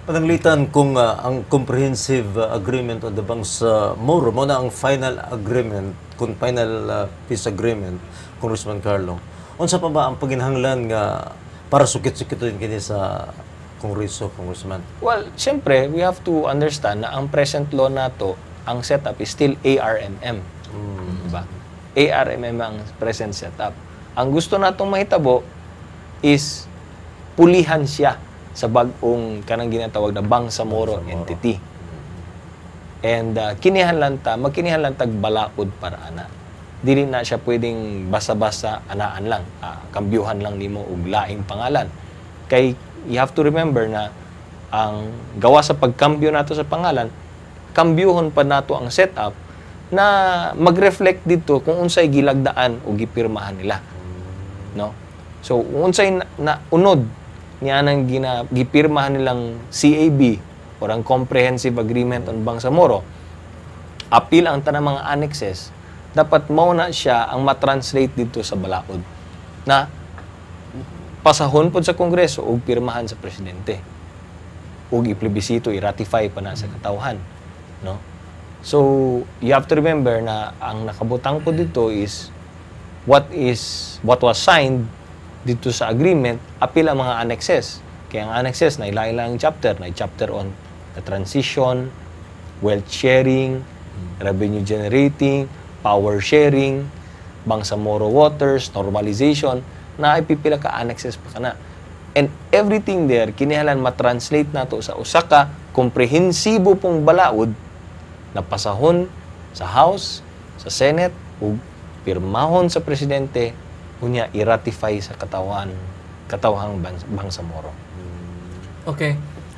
Pananglitan kung ang comprehensive agreement on the Bangsa Moro mo na ang final agreement, kung final peace agreement, Congressman Carlo. Unsa pa ba ang paginhanglan nga para sukit-sukitin kini sa Kongreso, Congressman? Well, siyempre, we have to understand na ang present law nato, ang setup is still ARMM. Diba? ARMM ang present setup. Ang gusto natong mahitabo is pulihan siya sa bag-ong kanang ginatawag na Bangsamoro entity. And magkinihan lang tag balaod para ana. Dili na siya pwedeng basa-basa anaan lang, kambyuhan lang nimo og laing pangalan. Kay you have to remember na ang gawa sa pagkambyo nato sa pangalan, kambyuhon pa nato ang setup na mag-reflect dito kung unsay gilagdaan o gipirmahan nila. No? So, unsay na unod niya nang gipirmahan nilang CAB or ang Comprehensive Agreement on Bangsamoro, apil ang tanang mga annexes, dapat mauna siya ang matranslate dito sa balaod na pasahon po sa Kongreso o pirmahan sa Presidente o iplebisito, i-ratify pa na sa katawhan. No? So, you have to remember na ang nakabutang po dito is what was signed dito sa agreement, apil ang mga annexes. Kaya ang annexes na ilang chapter, na chapter on the transition, wealth sharing, revenue generating, power sharing, Bangsamoro waters, normalization, na ipipila ka annexes pa kana. And everything there, kinihanglan matranslate nato sa usaka komprehensibo pong balaod na pasahon sa House, sa Senate, ug pirmahon sa Presidente, unya i-ratify sa katawhang Bangsamoro. Okay.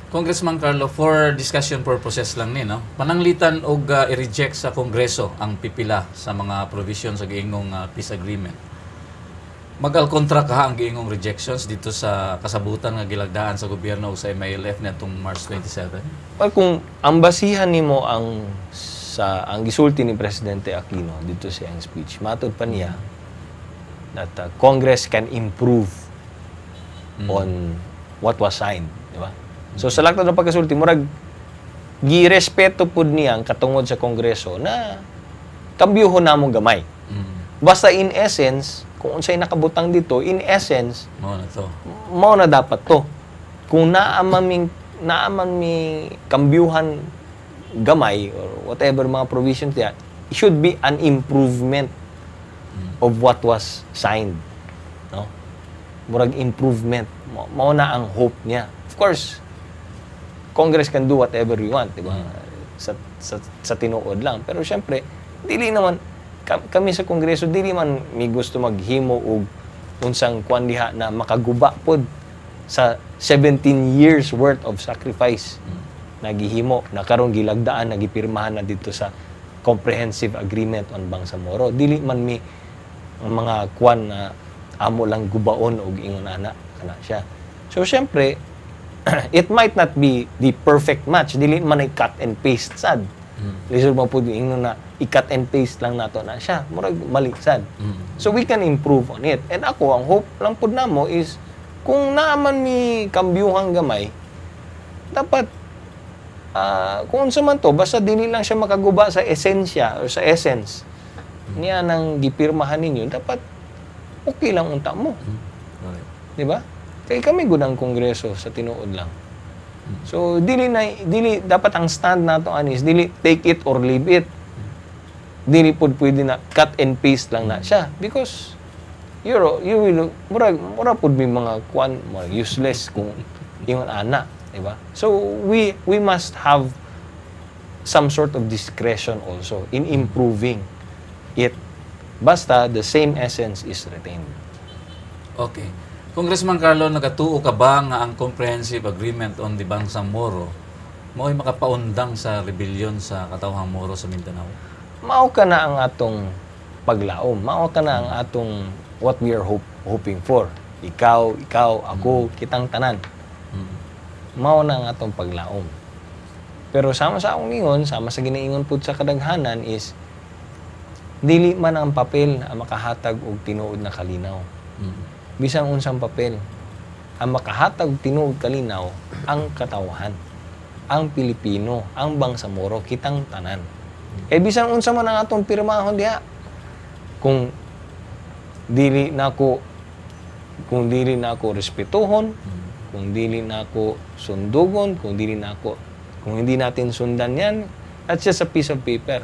Congressman Carlo, for discussion purposes lang ni, no? Pananglitan og i-reject sa Kongreso ang pipila sa mga provisions sa giingong peace agreement. Magal-kontra ka ang giingong rejections dito sa kasabutan nga gilagdaan sa gobyerno sa MILF netong March 27? Well, kung ang basihan nimo ang gisulti ni Presidente Aquino dito sa iyang speech, matod pa niya that Congress can improve on what was signed, di ba? So sa laktod ng pagkasulti, murag girespeto pud niya ang katungod sa Kongreso na kambyuhon namong gamay. Basta in essence, kung unsay nakabutang dito, in essence, mao na dapat to. Kung naaman mi kambyuhan gamay or whatever mga provisions niya, it should be an improvement of what was signed, no? Murag improvement, mao na ang hope niya. Of course, Congress can do whatever we want, di ba? Sa tinuod lang. Pero syempre, dili naman kami sa Kongreso dili man mi gusto maghimo og unsang kwan diha na makaguba pod sa 17 years worth of sacrifice nagihimo na karon gilagdaan nagipirmahan na dito sa Comprehensive Agreement on Bangsamoro. Dili man mi ang mga kwan na amo lang gubaon og ingon ana kana siya. So, syempre, it might not be the perfect match. Dili man ay cut and paste sad. Lisod mo po yung na i-cut and paste lang nato na siya. Murag maliksad. So, we can improve on it. And ako, ang hope lang po na mo is, kung naaman mi kambyuhang gamay, dapat, kung unsa man to, basta dili lang siya makaguba sa esensya or sa essence niya nang gipirmahan ninyo, dapat okay lang unta mo. Di ba? Kaya kami gunang kongreso sa tinuod lang. So, dili dapat ang stand nato anis, dili take it or leave it. Dili pod pwede na cut and paste lang na siya. Because, you will, mura pod may mga useless kung yung anak. Diba? So, we must have some sort of discretion also in improving it. Basta, the same essence is retained. Okay. Congressman Carlo, nagatuo ka ba nga ang Comprehensive Agreement on the Bangsang Moro mo'y makapaundang sa rebellion sa Katawhang Moro sa Mindanao? Mao ka na ang atong paglaom. Mao ka na ang atong what we are hoping for. Ikaw, ako, kitang tanan. Mao na ang atong paglaom. Pero sama sa akong ingon, sama sa ginaingon po sa kadaghanan is dili man ang papel ang makahatag og tinuod na kalinaw. Bisang unsang papel ang makahatag og tinuod kalinaw ang katawhan, ang Pilipino, ang Bangsamoro, kitang tanan. Bisang unsa man ang atong pirmahon diha, kung dili na ako respetuhon, kung dili na ako sundugon, kung hindi natin sundan yan, that's just a piece of paper.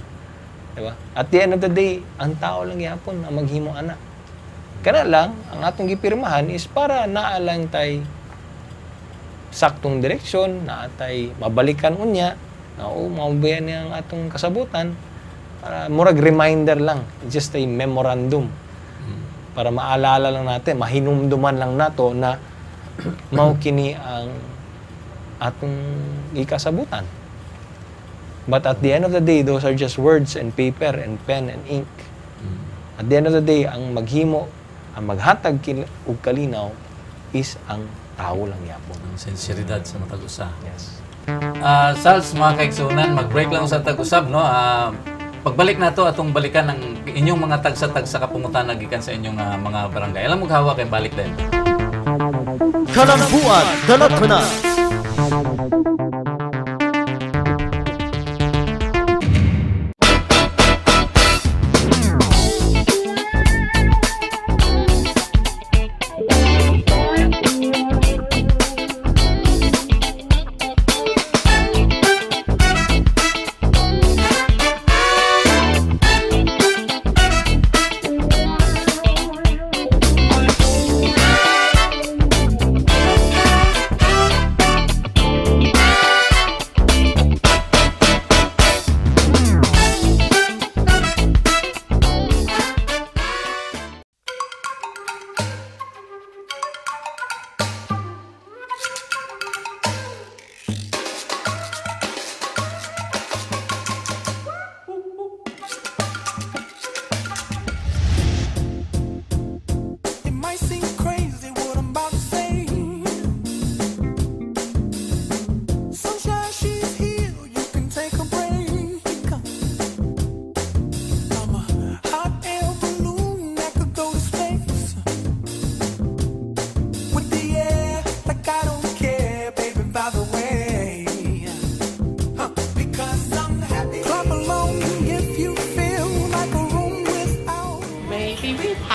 Diba? At the end of the day, ang tao lang yapon ang maghimo anak. Kaya lang, ang atong gipirmahan is para naalang tay saktong direksyon, naatay mabalikan unya, na maubayan niya ang atong kasabutan, para murag reminder lang, just a memorandum. Para maalala lang natin, mahinumduman lang nato na mao kini ang atong ikasabutan. But at the end of the day, those are just words and paper and pen and ink. At the end of the day, ang maghimo, ang maghatag og kalinaw is ang tao lang yapon. Ang sinseridad sa matag usa. Yes. Sals, mga kaigsunan, mag-break lang sa tag-usab, no? Pagbalik na to, atong balikan ang inyong mga tagsa-tagsa kapungutan nagikan sa inyong mga barangay. Alam mo gawa kay balik din. Kalambuan, Dalatana.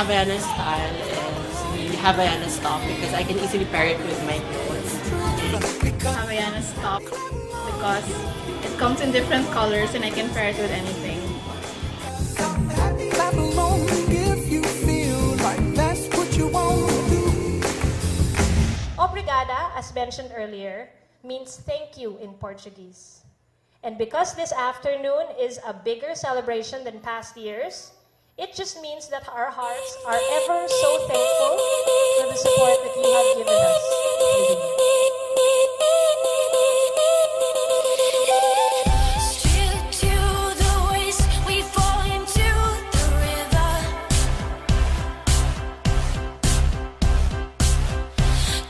Havana style is the Havana stop because I can easily pair it with my clothes. Havana stop because it comes in different colors and I can pair it with anything. Obrigada, as mentioned earlier, means thank you in Portuguese. And because this afternoon is a bigger celebration than past years, it just means that our hearts are ever so thankful for the support that you have given us.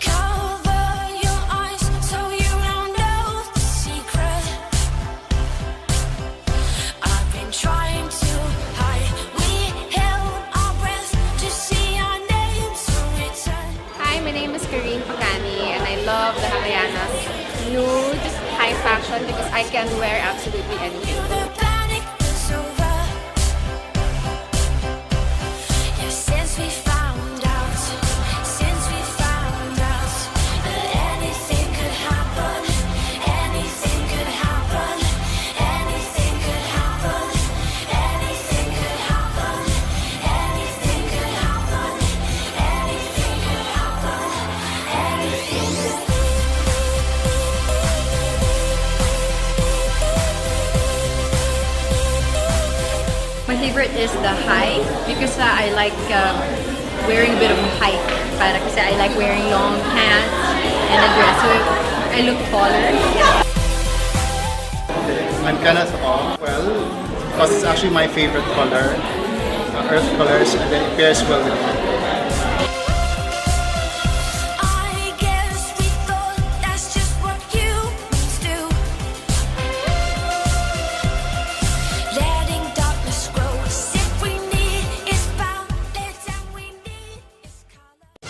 Calvary. fashion because I can wear absolutely anything. My favorite is the high because I like wearing a bit of height. Para kasi I like wearing long pants and a dress so I look taller. I'm kind of well, because it's actually my favorite color, earth colors, and then it pairs well with me.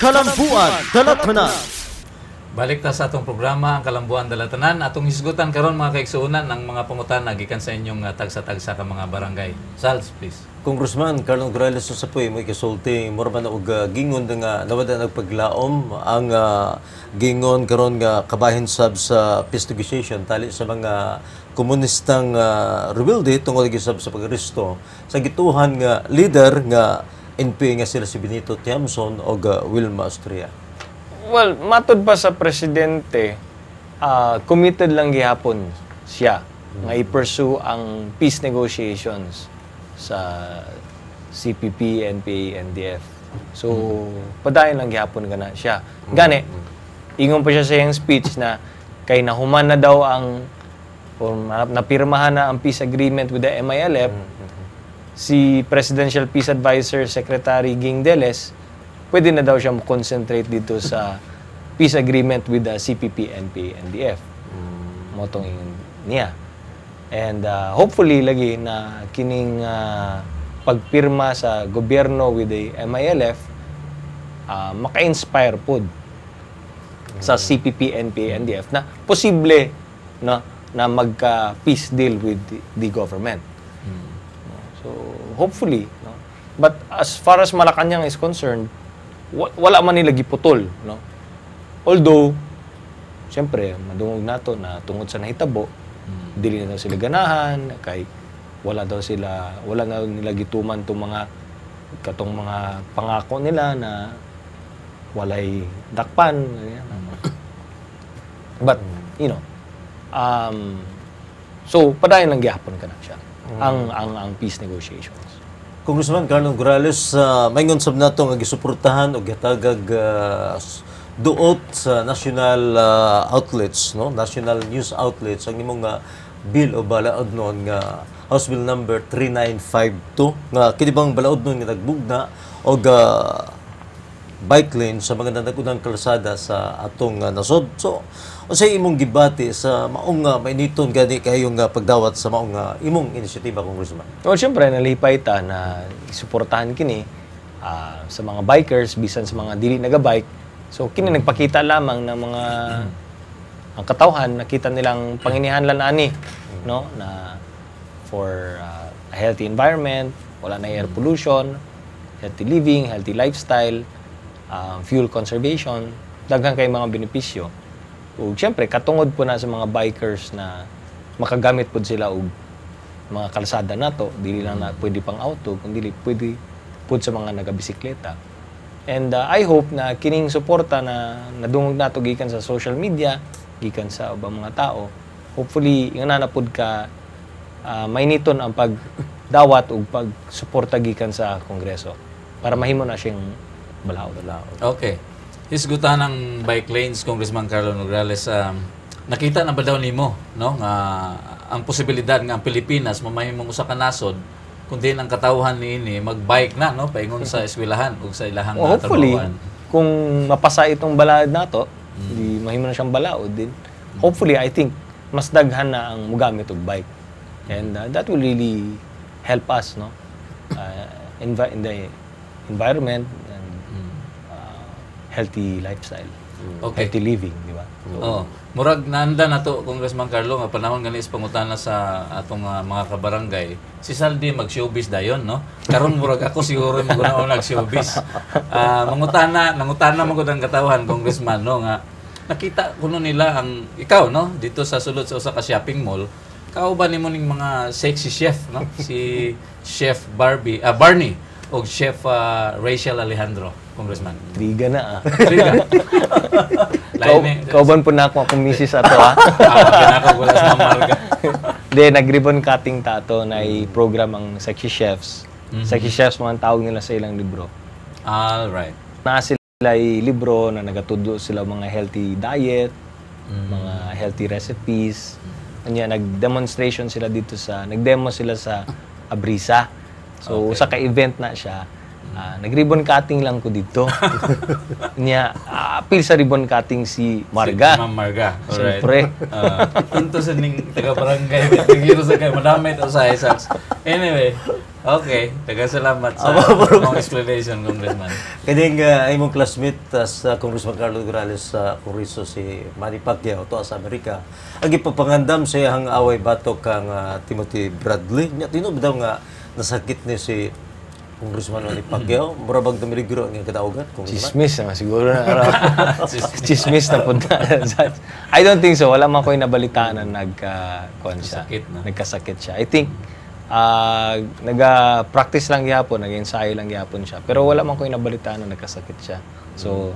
Kalambuan, Dalatanan. Balik ta sa atong programa ang Kalambuan Dalatanan. Atong hisgutan karon mga kaigsuonan ng mga pangutana gikan sa inyong tagsa-tagsa ka mga barangay. Salz, please. Congressman Carlo Nograles sa sapoy mo ikasulti morban og gingon nga nawada nagpaglaom ang gingon karon nga kabahin sab sa peace negotiation tali sa mga komunistang rebelde tungod gisab sa pagresto sa gituhan nga leader nga NP nga sila si Benito Tiamson o Wilma Austria. Well, matod pa sa presidente, committed lang gihapon siya nga i-pursue ang peace negotiations sa CPP, NPA, NDF. So, padayon lang gihapon gana siya. Gani, ingon pa siya sa iyang speech na kay nahuman na daw ang o napirmahan na ang peace agreement with the MILF, si Presidential Peace Advisor Secretary Ging Deles, pwede na daw siya concentrate dito sa peace agreement with the CPP, NPA, NDF. Motong niya. And hopefully lagi na kining pagpirma sa gobyerno with the MILF maka-inspire pod sa CPP, NPA, NDF na posible na magka-peace deal with the government. So, hopefully, no? But as far as Malacanang is concerned, wala man nila giputol, no? Although, siyempre, madungog nato na tungod sa nahitabo, dili na daw sila ganahan, kay wala na nila gituman katong mga pangako nila na walay dakpan. But, so, padayon lang gihapon ka na siya. Ang peace negotiations. Congressman Carlo Nograles, maingon sab nato nga gisuportahan og gitagag duot sa national outlets, no? National news outlets ang imong bill o balaod noon nga House Bill number 3952 nga kini bang balaod noon nga nagbugna og bike lane sa mga nanagunang kalsada sa atong nasod. So, unsay imong gibati sa maong mainiton gani kayong pagdawat sa maong imong inisyatiba, Congressman? Well, syempre nalipay ta na suportahan kini sa mga bikers bisan sa mga dili naga-bike. So kini nagpakita lamang ng mga ang katawhan nakita nilang panginihanlan ani, no, na for a healthy environment, wala na air pollution, healthy living, healthy lifestyle, fuel conservation, daghang kay mga benepisyo. Ug syempre katungod po na sa mga bikers na makagamit pud sila og mga kalsada nato, dili lang na pwede pang auto, kundi pwede pud sa mga nagabisikleta. And I hope na kining suporta na nadungog nato gikan sa social media, gikan sa ubang mga tao, hopefully ingana na pud ka mainiton ang pagdawat ug pagsuporta gikan sa Kongreso para mahimo na siyang balaod. Okay. Hisgutan ng bike lanes, Congressman Carlo Nograles, nakita na ba daw nimo, no, nga ang posibilidad nga ang Pilipinas mamahimong usa ka nasod kundi ang katawhan niini magbike na, no, paingon sa eskwelahan ug sa ilahang hopefully, trabahoan. Kung mapasa itong balaod nato, di mahimo na siyang balaod din. Hopefully, I think mas daghan na ang mugamit og bike. And that will really help us, no, in the environment and healthy lifestyle. Okay. healthy living, di ba? Oh, murag naanda na to Congressman Carlo nga panahon ganis pangutana sa atong mga kabarangay. Si Saldi mag-showbiz dayon, no? Karon murag ako siguro maguna nag-showbiz. Nangutana man gud ang katawan Congressman, no, nga nakita kuno nila ang ikaw, no, dito sa sulod sa usa ka shopping mall. Kao ba nimo ning mga sexy chef, no? Si Chef Barney o Chef Rachel Alejandro, Congressman. Triga na Triga. Kauban po na ako akong misis ato ha. Kinako wala sa Marga. Hindi, nag-ribbon cutting tato na program ang Sexy Chefs. Sexy Chefs, mga tawag nila sa ilang libro. All right. Na sila libro na nagatudlo sila mga healthy diet, mga healthy recipes. Kanya nag-demonstration sila dito nag-demo sila sa Abrisa. So, sa ka-event na siya, nag-ribbon cutting lang ko dito. Niya, appeal sa ribbon cutting si Marga. Si Ma'am Marga. Alright. Siyempre. Punto sa ning taga-barangay. Nagiro sa kayo. Madami ito sa isaks. Anyway, okay. Taga-salamat sa mga explanation, Congressman. Kaning imong classmate sa Congressman Carlo Nograles sa Congreso si Manny Pacquiao to sa Amerika. Ang ipapangandam sa iyang away batok kang Timothy Bradley. Nya tinuod daw nga nasakit ni si Congressman Manny Pacquiao. Mura bang tumiligro ang kadaogan? Chismis na siguro na. Chismis na po na. I don't think so. Wala man ko yung nabalitaan na nagkasakit siya. I think nag-practice lang gyapon, nag-ensayo lang gyapon siya. Pero wala man ko yung nabalitaan na nagkasakit siya. So,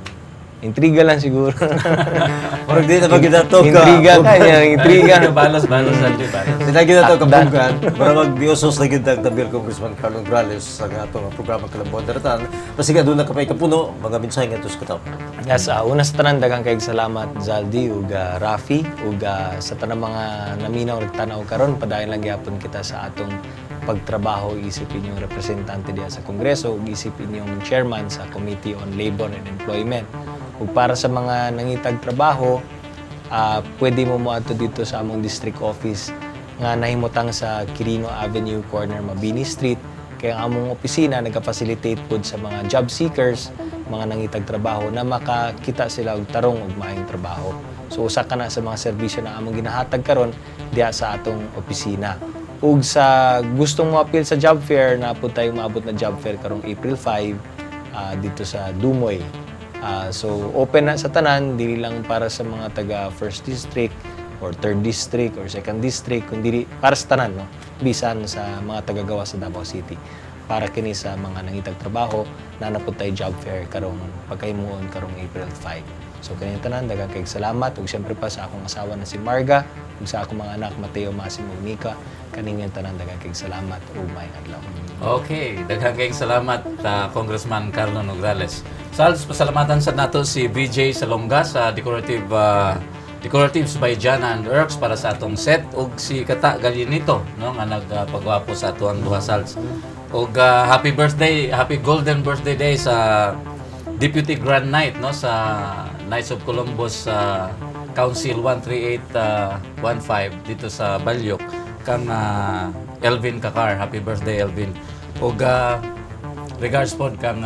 intriga lang siguro. Parang di na ba ginato ka? Intriga ka niya, intriga. Balos sa balos. Di na ginato ka bugan. Para mag-diusos na gintang tabil Congressman Carlo Nograles sa atong programa Kalambuan Daratan. Pasiga doon na kapay kapuno, mga minsay nga ito sa kataw. Yes, una sa tanan, daghang kayong salamat, Zaldi, ug Rafi, ug sa tanang mga naminaw nagtanaw karon, padayon lang gyapon kita sa atong pagtrabaho, isipin yung representante diya sa Kongreso, ug isipin yung chairman sa Committee on Labor and Employment. Ug para sa mga nangitag trabaho, pwede mo moadto dito sa among district office nga nahimutang sa Quirino Avenue, corner Mabini Street. Kaya ang among opisina nagka-facilitate pod sa mga job seekers, mga nangitag trabaho na makakita sila og tarong ug maayong trabaho. So usa ka na sa mga serbisyo na among ginahatag karon diha sa atong opisina. Ug sa gustong mo appeal sa job fair, na po tayong maabot na job fair karong April 5 dito sa Dumoy. So open na sa tanan, dili lang para sa mga taga 1st District or 3rd District or 2nd District, kundi para sa tanan, no? Bisan sa mga taga-gawa sa Davao City. Para kini sa mga nangitag trabaho na napod tayo job fair karong pagkaimuon karong April 5. So kanyang tanan, daghang kayong salamat. Ug siyempre pa sa akong asawa na si Marga, ug sa akong mga anak Mateo, Massimo, ug Nika, kanyang tanan, daghang kayong salamat ug maayong adlaw. Okay, daghang kayong salamat Congressman Carlo Nograles. Pasalamatan sa nato si BJ Salonga sa Decoratives by Jana and Erks para sa atong set, ug si Kata Galinito, no, nga nagpagwapo sa atuang duha salts. Ug happy golden birthday day sa Deputy Grand Knight, no, sa Knights of Columbus Council 13815 dito sa Balyok, kang Elvin Kakar. Happy birthday, Elvin. Ug regards pod kang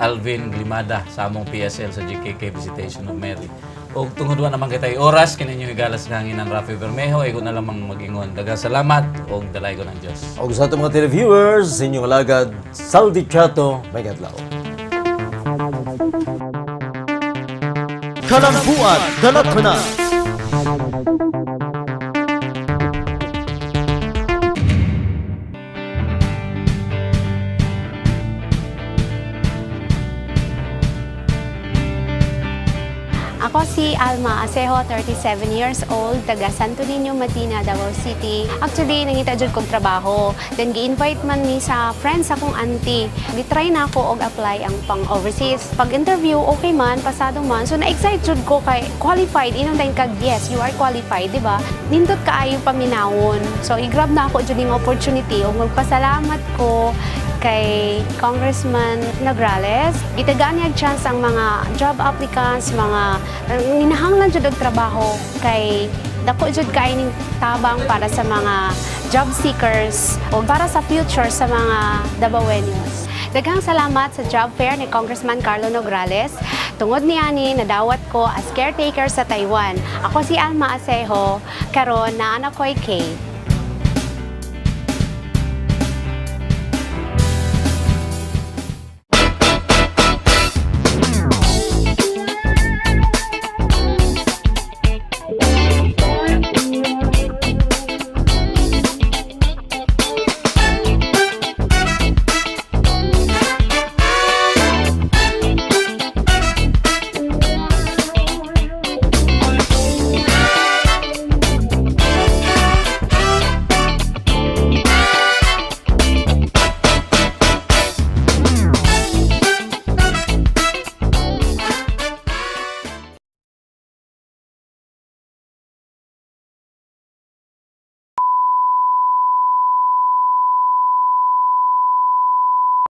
Alvin Glimada sa among PSL sa GKK Visitation of Mary. O tungod wa naman kitay oras kininyo igalas nga ng Rafi Bermejo, ay ko na lamang mag-ingon. Daghang salamat o dalay ko ng Diyos. O sa atong mga televiewers, sa inyong alagad, Saldi Chato, may gadlaw. Kalambuan, dalat ko na! Ako si Alma Acejo, 37 years old, taga Santo Niño, Matina, Davao City. Actually, nangita dyan kong trabaho. Then, gi-invite man ni sa friends akong auntie. Gi-try na ako og apply ang pang-overseas. Pag-interview, okay man, pasado man. So, na-excite jud ko kay qualified. Inong dahil kag, yes, you are qualified, di ba? Nindot kaayo paminawon. So, i-grab na ako dyan yung opportunity. O magpasalamat ko kay Congressman Nograles. Gitagaan niya chance ang mga job applicants, mga ninahanglan jud og trabaho kay dako jud kay ning tabang para sa mga job seekers o para sa future sa mga Davaoenos. Daghang salamat sa job fair ni Congressman Carlo Nograles. Tungod niani nadawat ko as caretaker sa Taiwan. Ako si Alma Asejo, karon na anak ko'y Kay.